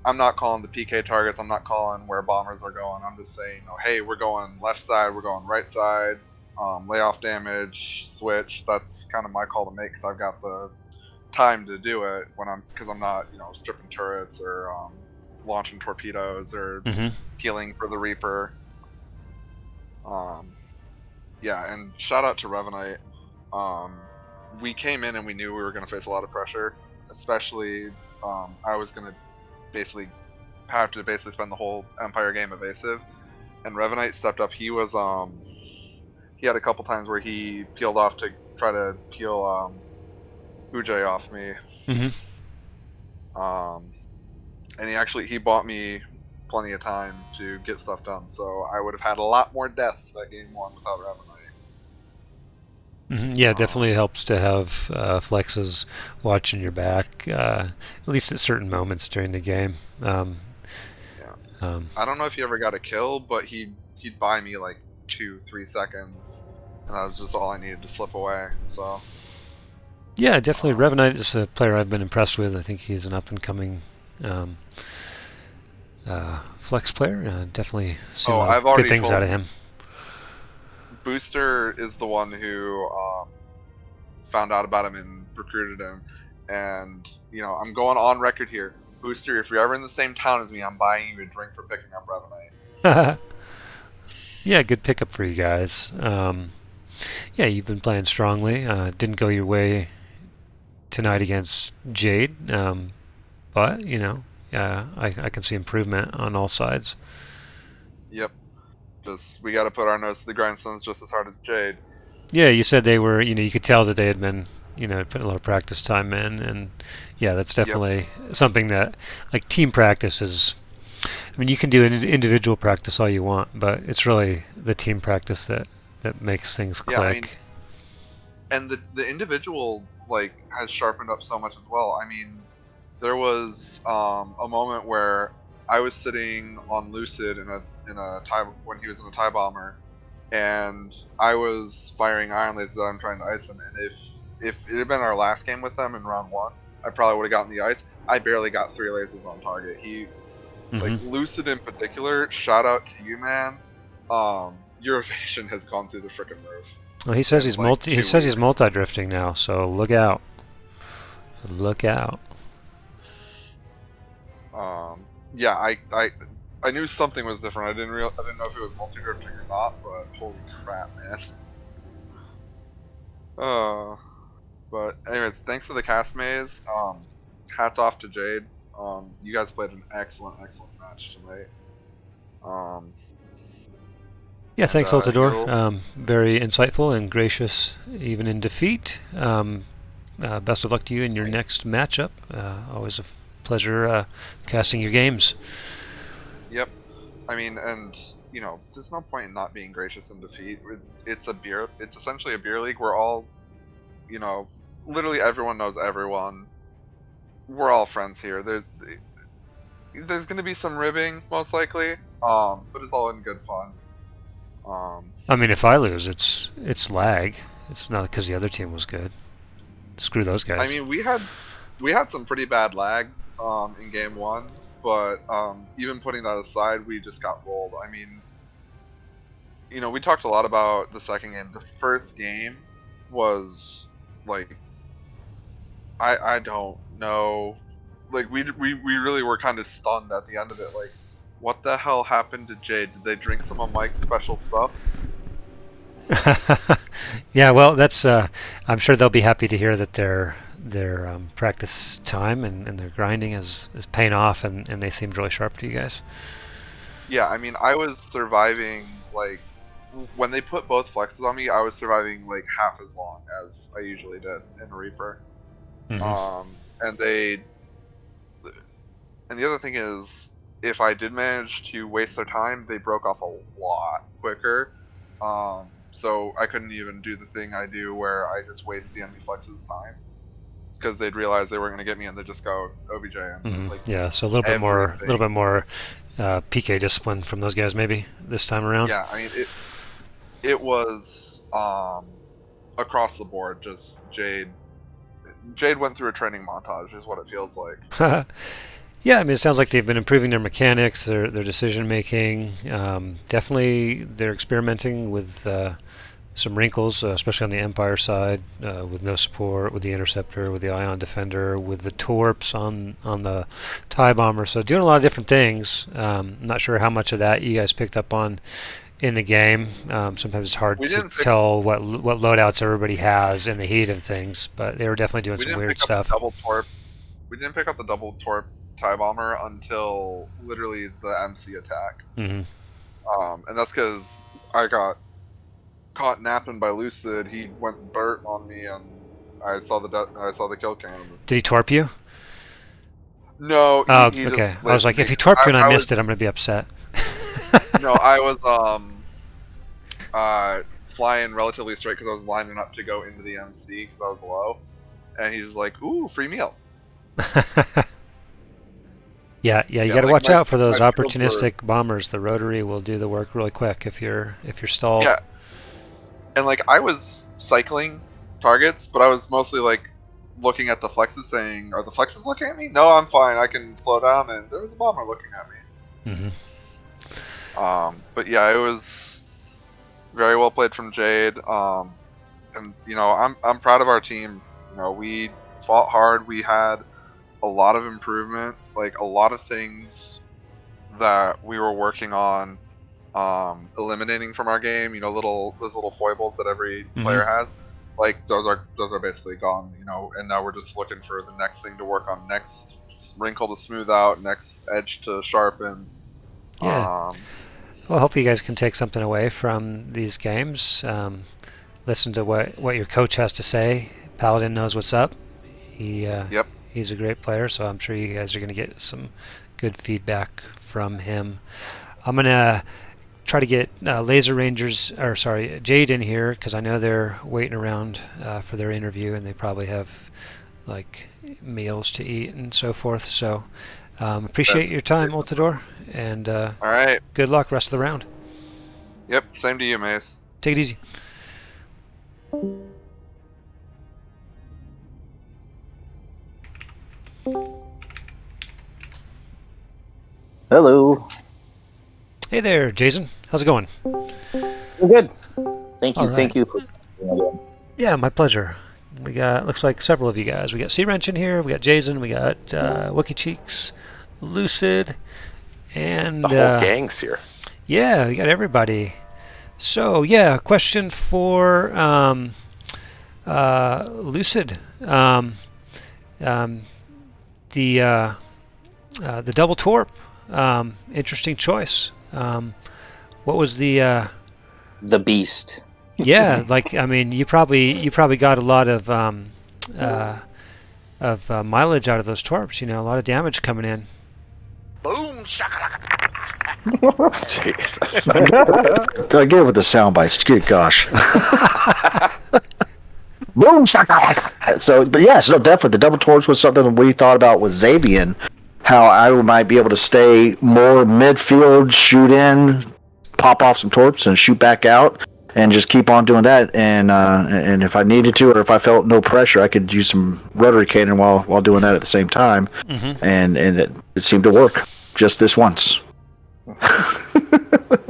I'm not calling the PK targets. I'm not calling where bombers are going. I'm just saying, hey, we're going left side, we're going right side, lay off damage, switch. That's kind of my call to make because I've got the time to do it because I'm not stripping turrets or launching torpedoes or healing for the Reaper. Yeah, and shout out to Revenite. We came in and we knew we were going to face a lot of pressure, especially I was going to have to spend the whole Empire game evasive, and Revenite stepped up. He had a couple times where he peeled off to try to peel Ujay off me. And he bought me plenty of time to get stuff done, so I would have had a lot more deaths that game 1 without Revenite. Yeah, it definitely helps to have flexes watching your back, at least at certain moments during the game. I don't know if he ever got a kill, but he'd buy me like 2-3 seconds, and that was just all I needed to slip away. So yeah, definitely Revenite is a player I've been impressed with. I think he's an up and coming flex player. Definitely seen a lot of good things out of him. Booster is the one who found out about him and recruited him, and I'm going on record here. Booster, if you're ever in the same town as me, I'm buying you a drink for picking up Revenite. Yeah, good pickup for you guys. Yeah, you've been playing strongly. Didn't go your way tonight against Jade, but I can see improvement on all sides. Yep. We got to put our nose to the grindstones just as hard as Jade. Yeah, you said they were, you could tell that they had been, putting a lot of practice time in, and yeah, that's definitely something that, like, team practice is, I mean, you can do an individual practice all you want, but it's really the team practice that makes things click. And the individual like has sharpened up so much as well. I mean, there was a moment where I was sitting on Lucid in a tie when he was in a tie bomber, and I was firing ion lasers that I'm trying to ice him. And if it had been our last game with them in round 1, I probably would have gotten the ice. I barely got 3 lasers on target. He like Lucid in particular. Shout out to you, man. Your evasion has gone through the frickin' roof. Well, he says he's like He says he's multi-drifting now, so look out. Look out. Yeah, I knew something was different. I didn't know if it was multi-drifting or not, but holy crap, man. But anyways, thanks for the cast maze. Hats off to Jade. You guys played an excellent match tonight. Yeah, thanks, Altador. Very insightful and gracious, even in defeat. Best of luck to you in your next matchup. Always a pleasure casting your games. Yep. I mean, and you know, there's no point in not being gracious in defeat. It's essentially a beer league. We're all, you know, literally everyone knows everyone. We're all friends here. There's going to be some ribbing, most likely, but it's all in good fun. I mean, if I lose, it's lag. It's not because the other team was good. Screw those guys. I mean, we had some pretty bad lag in game 1, but even putting that aside, we just got rolled. I mean, you know, we talked a lot about the second game. The first game was like, I don't know. Like we really were kind of stunned at the end of it. Like, what the hell happened to Jade? Did they drink some of Mike's special stuff? Yeah, well, that's. I'm sure they'll be happy to hear that their practice time and their grinding is paying off, and they seemed really sharp to you guys. Yeah, I mean, I was surviving, like, when they put both flexes on me, I was surviving like half as long as I usually did in Reaper. And the other thing is, if I did manage to waste their time, they broke off a lot quicker. So I couldn't even do the thing I do where I just waste the enemy flex's time, because they'd realize they weren't going to get me and they just go OBJ and like, yeah, so a little bit more PK discipline from those guys maybe this time around. Yeah, I mean it was across the board. Just Jade went through a training montage, is what it feels like. Yeah, I mean, it sounds like they've been improving their mechanics, their decision making. Definitely, they're experimenting with some wrinkles, especially on the Empire side, with no support, with the Interceptor, with the Ion Defender, with the Torps on the TIE Bomber. So doing a lot of different things. I'm not sure how much of that you guys picked up on in the game. Sometimes it's hard to tell what loadouts everybody has in the heat of things, but they were definitely doing some weird stuff. We didn't pick up the double Torp TIE Bomber until literally the MC attack. And that's because I got caught napping by Lucid. He went dirt on me, and I saw the kill cam. Did he torp you? No. He okay. Just, I was like, if he torped you and I missed it, I'm gonna be upset. No, I was flying relatively straight because I was lining up to go into the MC because I was low, and he was like, "Ooh, free meal." Yeah, you got to watch out for those opportunistic bombers. The rotary will do the work really quick if you're stalled. Yeah, and like I was cycling targets, but I was mostly like looking at the flexes, saying, "Are the flexes looking at me? No, I'm fine. I can slow down." And there was a bomber looking at me. But yeah, it was very well played from Jade. And you know, I'm proud of our team. You know, we fought hard. We had a lot of improvement, like a lot of things that we were working on eliminating from our game. You know, those little foibles that every player has, like those are basically gone. You know, and now we're just looking for the next thing to work on, next wrinkle to smooth out, next edge to sharpen. Yeah. Well, I hope you guys can take something away from these games. Listen to what your coach has to say. Paladin knows what's up. He's a great player, so I'm sure you guys are going to get some good feedback from him. I'm going to try to get Laser Rangers, or sorry, Jade in here, because I know they're waiting around for their interview, and they probably have like meals to eat and so forth. So appreciate your time, Ultador, and All right. good luck rest of the round. Yep. Same to you, Mace. Take it easy. Hello. Hey there, Jason. How's it going? I'm good. Thank you. All right. Thank you for. Yeah, my pleasure. We got, looks like several of you guys. We got Sea Wrench in here. We got Jason. We got Wookie Cheeks, Lucid, and The whole gang's here. yeah, we got everybody. So yeah, question for Lucid. The double torp. Interesting choice. What was the Beast. yeah, like I mean, you probably got a lot of mileage out of those torps. You know, a lot of damage coming in. Boom, shakalaka. Jesus. I get it with the sound bites. Good gosh. Boom, shakalaka. So, but yes, no, definitely the double torch was something we thought about with Xavier. How I might be able to stay more midfield, shoot in, pop off some torps, and shoot back out, and just keep on doing that. And if I needed to, or if I felt no pressure, I could use some rotary cannon while doing that at the same time. Mm-hmm. And it seemed to work just this once.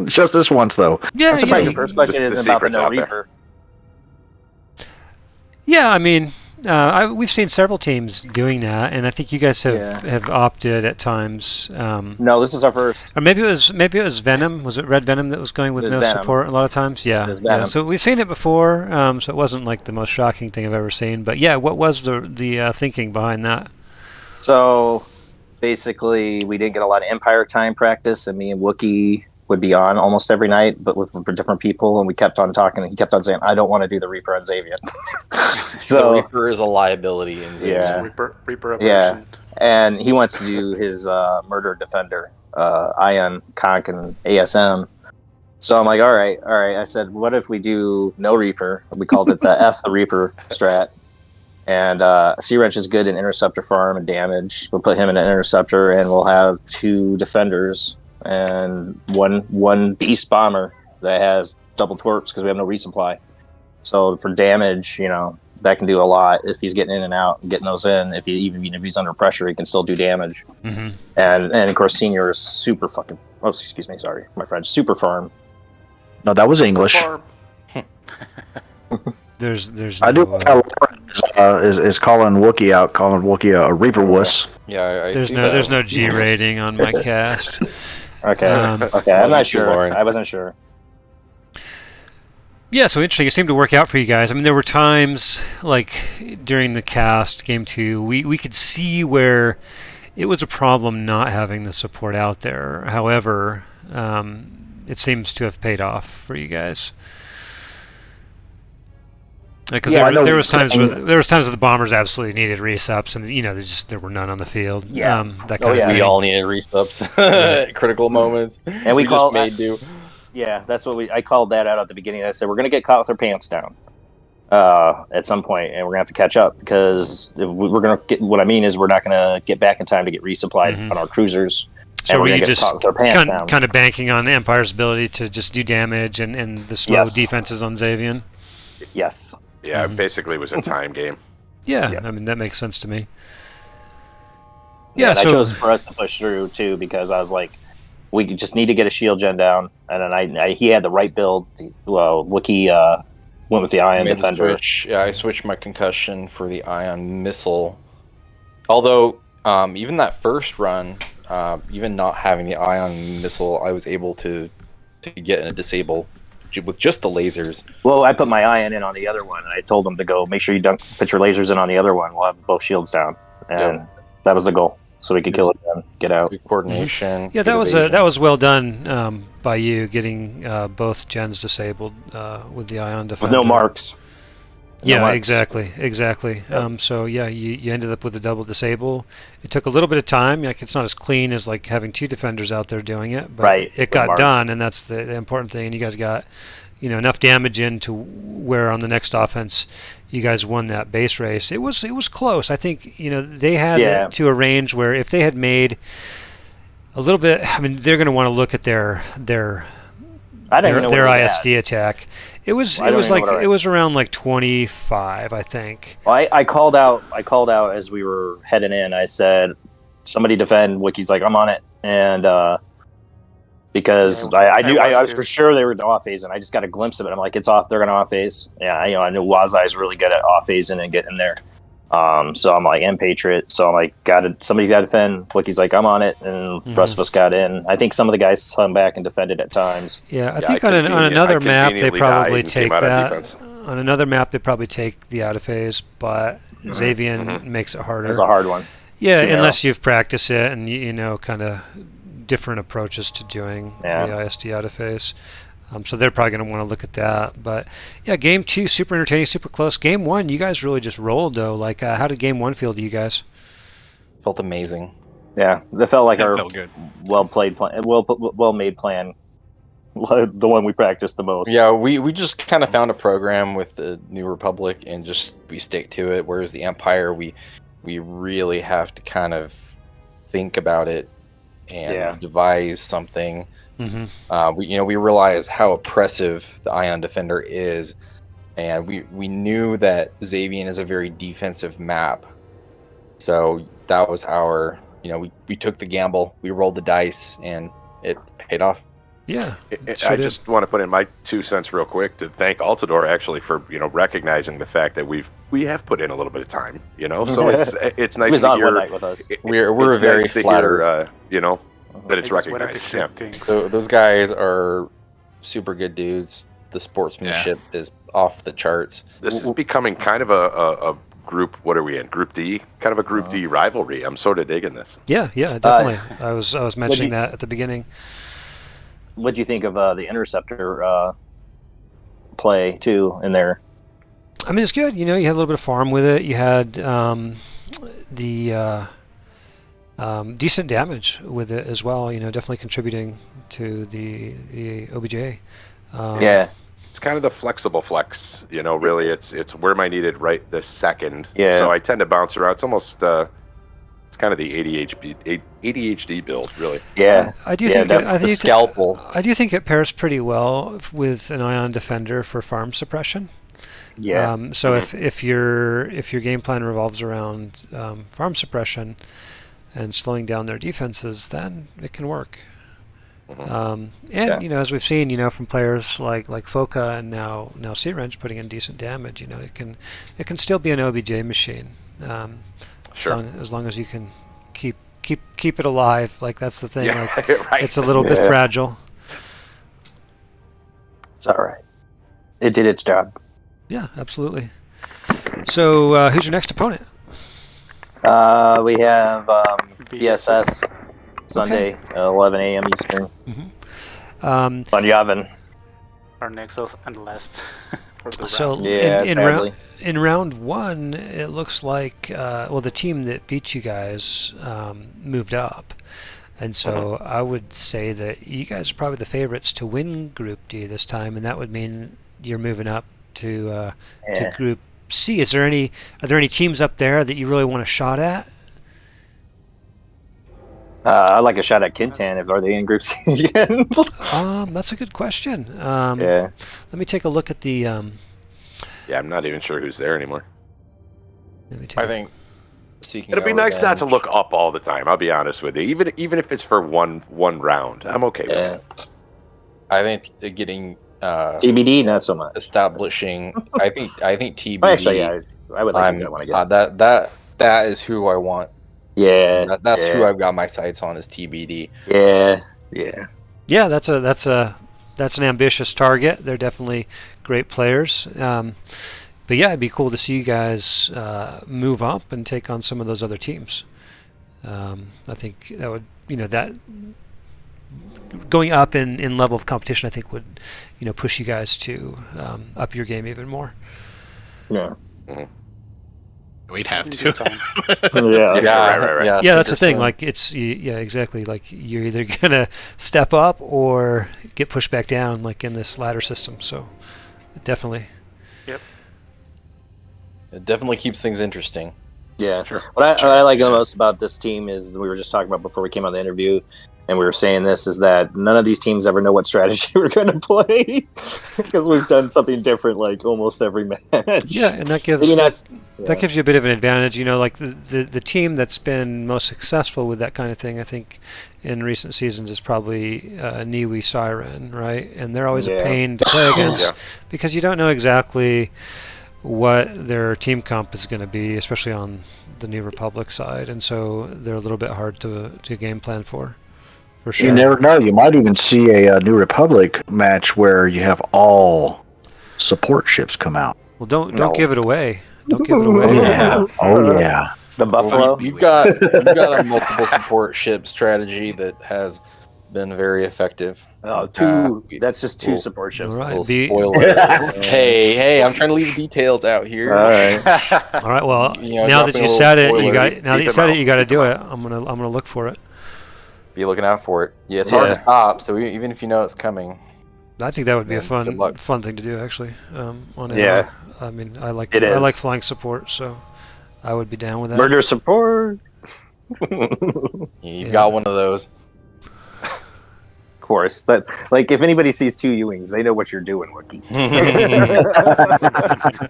Just this once, though. Yeah, I'm surprised yeah, your first question the isn't about the secret's no out there. Reaper. yeah. I mean, we've seen several teams doing that, and I think you guys have opted at times. No, this is our first. Or maybe it was Venom. Was it Red Venom that was going with It was no Venom. support a lot of times? Yeah. It was Yeah. Venom. So we've seen it before. So it wasn't like the most shocking thing I've ever seen. But yeah, what was the thinking behind that? So basically, we didn't get a lot of Empire time practice, and me and Wookie would be on almost every night, but for different people, and we kept on talking, and he kept on saying, I don't want to do the Reaper on Xavier. The So, Reaper is a liability in Xavier. Yeah. Reaper yeah, abortion. and he wants to do his Murder Defender, Ion, Conk, and ASM. So I'm like, all right. I said, what if we do no Reaper? We called it the F the Reaper strat. And Sea Wrench is good in interceptor farm and damage. We'll put him in an interceptor, and we'll have 2 defenders and one beast bomber that has double torps because we have no resupply. So for damage, that can do a lot if he's getting in and out and getting those in. If he's under pressure, he can still do damage. Mm-hmm. And of course, Senior is super fucking. Oh, excuse me, sorry, my French. Super farm. No, that was English. Farm. There's I no, do how is calling Wookiee out, calling Wookiee a Reaper wuss. Yeah, I there's see no that. there's no G rating on my cast. Okay, Okay, I'm not Wasn't sure. sure. I wasn't sure. Yeah, so interesting. It seemed to work out for you guys. I mean, there were times, like, during the cast, Game 2, we could see where it was a problem not having the support out there. However, it seems to have paid off for you guys. Because there was times where the bombers absolutely needed resups, and there were none on the field. Yeah. That kind of yeah. thing. We all needed resubs at critical moments. And we just made do. Yeah, that's what I called that out at the beginning. I said we're gonna get caught with our pants down at some point, and we're gonna have to catch up because we're gonna get. What I mean is we're not gonna get back in time to get resupplied on our cruisers. So and were we're you gonna get just caught with our pants down. kind of banking on Empire's ability to just do damage and the slow Yes. defenses on Xavier? Yes. Yeah, it basically was a time game. Yeah, Yeah. I mean, that makes sense to me. Yeah, Yeah, I so chose for us to push through too because I was like, we just need to get a shield gen down, and then he had the right build. Well, Wookie went with the Ion Made the Defender. switch. Yeah, I switched my concussion for the Ion Missile. Although, even that first run, even not having the Ion Missile, I was able to get in a disable with just the lasers. Well, I put my Ion in on the other one, and I told him to go make sure you put your lasers in on the other one. We'll have both shields down, and that was the goal, so we could kill it and get out. Good coordination. yeah, good that evasion. was well done by you getting both gens disabled with the Ion Defender. With no marks. Yeah, exactly. Yep. So yeah, you ended up with a double disable. It took a little bit of time. Like it's not as clean as like having two defenders out there doing it, but Right, it with got Marks. done, and that's the important thing. And you guys got enough damage in to where on the next offense you guys won that base race. It was close. I think they had it to a range where if they had made a little bit, I mean they're going to want to look at their ISD attack. It was around like 25, I think. Well, I called out as we were heading in. I said, "Somebody defend." Wiki's like, "I'm on it," and because I knew I was for sure they were off phase, and I just got a glimpse of it. I'm like, "It's off. They're going to off phase." Yeah, I knew Wazai is really good at off phasing and getting there. So I'm like, and Patriot. So I'm like, somebody's got to defend. Wiki's like, I'm on it, and the rest of us got in. I think some of the guys hung back and defended at times. Yeah, I think on another map they probably take that. On another map they probably take the out of phase, but Xavian makes it harder. It's a hard one. Yeah, unless you've practiced it and you know kind of different approaches to doing the ISD out of phase. So they're probably going to want to look at that. But yeah, game 2, super entertaining, super close. Game 1, you guys really just rolled though. Like, how did game 1 feel to you guys? Felt amazing. Yeah, it felt like our felt good. well-played plan, well-made plan. The one we practiced the most. Yeah, we just kind of found a program with the New Republic and just we stick to it. Whereas the Empire, we really have to kind of think about it and devise something. We realize how oppressive the Ion Defender is, and we knew that Xavian is a very defensive map. So that was our, we took the gamble, we rolled the dice, and it paid off. Yeah. I just want to put in my 2 cents real quick to thank Altador actually for recognizing the fact that we have put in a little bit of time. So it's nice to hear. One night with us. We're very nice flattered. to hear, that it's recognized. Yeah. So those guys are super good dudes. The sportsmanship is off the charts. This is becoming kind of a group. What are we in? Group D? Kind of a Group D rivalry. I'm sort of digging this. Yeah, definitely. I was mentioning that at the beginning. What'd you think of the Interceptor play too in there? I mean, it's good. You had a little bit of farm with it. You had the decent damage with it as well. Definitely contributing to the OBJ. It's kind of the flexible flex. Really, it's where am I needed right this second. Yeah. So I tend to bounce around. It's almost it's kind of the ADHD build, really. Yeah. I do think the scalpel. I do think it pairs pretty well with an Ion Defender for farm suppression. Yeah. So if your game plan revolves around farm suppression and slowing down their defenses, then it can work. As we've seen, from players like Foka and now C-Wrench putting in decent damage, it can still be an OBJ machine. Sure. As long as you can keep it alive, like that's the thing. Yeah, like, right. It's a little bit fragile. It's all right. It did its job. Yeah, absolutely. So, who's your next opponent? We have BSS Sunday, 11 a.m. Eastern. On Yavin. Our next and last for the So round. in round 1, it looks like the team that beat you guys moved up, and so I would say that you guys are probably the favorites to win Group D this time, and that would mean you're moving up to Group C. Are there any teams up there that you really want a shot at? I'd like a shot at Kintan. Are they in Group C again? That's a good question. Let me take a look at the. I'm not even sure who's there anymore. I think it'd be nice not to look up all the time. I'll be honest with you. Even if it's for one round, I'm okay with it. I think getting TBD not so much. Establishing. I think TBD. Actually, I would like that one again. That is who I want. Yeah, that's who I've got my sights on is TBD. Yeah. That's an ambitious target. They're definitely great players. But yeah, it'd be cool to see you guys move up and take on some of those other teams. I think that would, that going up in level of competition, I think would, push you guys to up your game even more. Yeah. We'd have Good to. time. Yeah, Yeah, that's the thing. 100%. Like yeah, exactly. Like you're either gonna step up or get pushed back down, like in this ladder system. So definitely. It definitely keeps things interesting. Yeah. What I like the most about this team is we were just talking about before we came on the interview, and we were saying this is that none of these teams ever know what strategy we're going to play because we've done something different like almost every match. Yeah, and that gives that gives you a bit of an advantage. You know, like the team that's been most successful with that kind of thing, I think, in recent seasons is probably Niwi Siren, right? And they're always a pain to play against because you don't know exactly what their team comp is going to be, especially on the New Republic side, and so they're a little bit hard to game plan for sure. You never know. You might even see a New Republic match where you have all support ships come out. Well, don't give it away. Don't give it away. Oh yeah. The Buffalo. You've got a multiple support ship strategy that has been very effective. Oh, two. That's just two support ships. All right, Spoiler. hey, I'm trying to leave the details out here. All right. All right. Well, You know, now that dropping you a said little it, you spoiler. got. Now that you said it, you got to do it. I'm gonna look for it. Be looking out for it. Yeah, it's hard to stop. So even if you know it's coming, I think that would be a good luck. fun thing to do actually. On Yeah. AR. I mean, I like is. flying support, so I would be down with that. Murder support. you've got one of those. Of course, that like if anybody sees two U-wings, they know what you're doing, Wookie.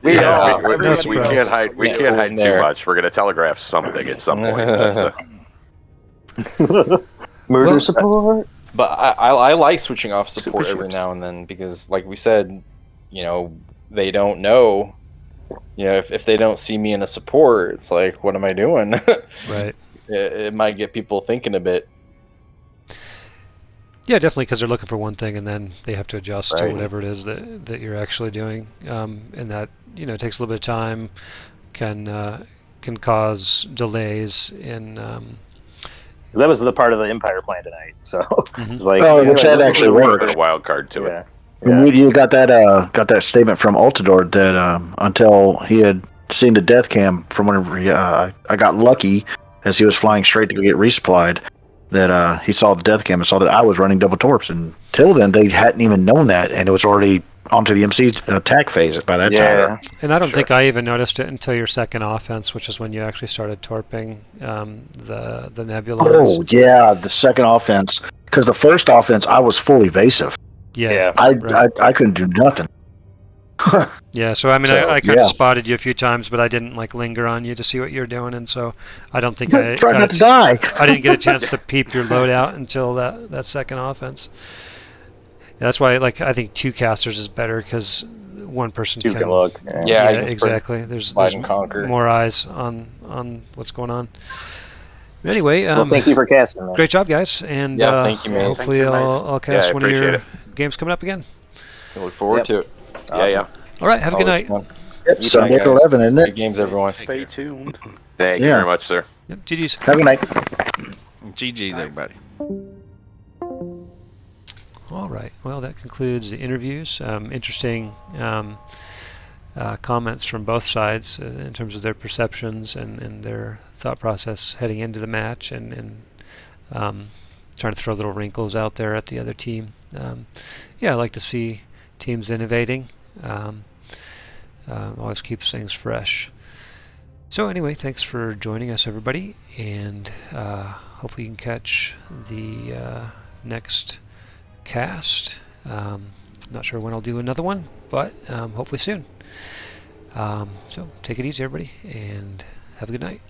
We No can't hide. We can't hide too there. much. We're gonna telegraph something at some point. That's Murder support. But I like switching off support Super every ships. now and then because, like we said, you know, they don't know. You know, if they don't see me in a support, it's like, what am I doing? Right. It might get people thinking a bit. Yeah, definitely, because they're looking for one thing and then they have to adjust to Right. whatever it is that you're actually doing, and that takes a little bit of time, can cause delays in. That was the part of the Empire plan tonight. So it's like, Which that actually worked. a wild card to it. And you got that statement from Altidore that until he had seen the death cam from whenever I got lucky as he was flying straight to go get resupplied, that he saw the death cam and saw that I was running double torps. Until then, they hadn't even known that, and it was already onto the MC attack phase by that time. And I don't think I even noticed it until your second offense, which is when you actually started torping the Nebulas. Oh yeah, the second offense, because the first offense I was full evasive. Yeah. I couldn't do nothing. Yeah, so I mean, So, I kind of spotted you a few times, but I didn't linger on you to see what you're doing, and so I don't think I Try not to die. I didn't get a chance to peep your loadout until that second offense. Yeah, that's why I think two casters is better because one person can look. Yeah, exactly. There's and conquer. more eyes on what's going on. Anyway, Well, thank you for casting. Man. great job, guys, and thank you, man. hopefully Thanks, I'll cast Yeah, I one of your appreciate games coming up again. I look forward to it. Yeah. All right, have a good night. It's Sunday at guys. 11, isn't Good it? games, everyone. Stay tuned. Thank you very much, sir. Yep, GG's. Have a good night. GG's, everybody. All right. Well, that concludes the interviews. Interesting comments from both sides in terms of their perceptions and their thought process heading into the match, and trying to throw little wrinkles out there at the other team. I like to see teams innovating. Always keeps things fresh. So anyway, thanks for joining us, everybody, and hopefully you can catch the next cast. Not sure when I'll do another one, but hopefully soon. So take it easy, everybody, and have a good night.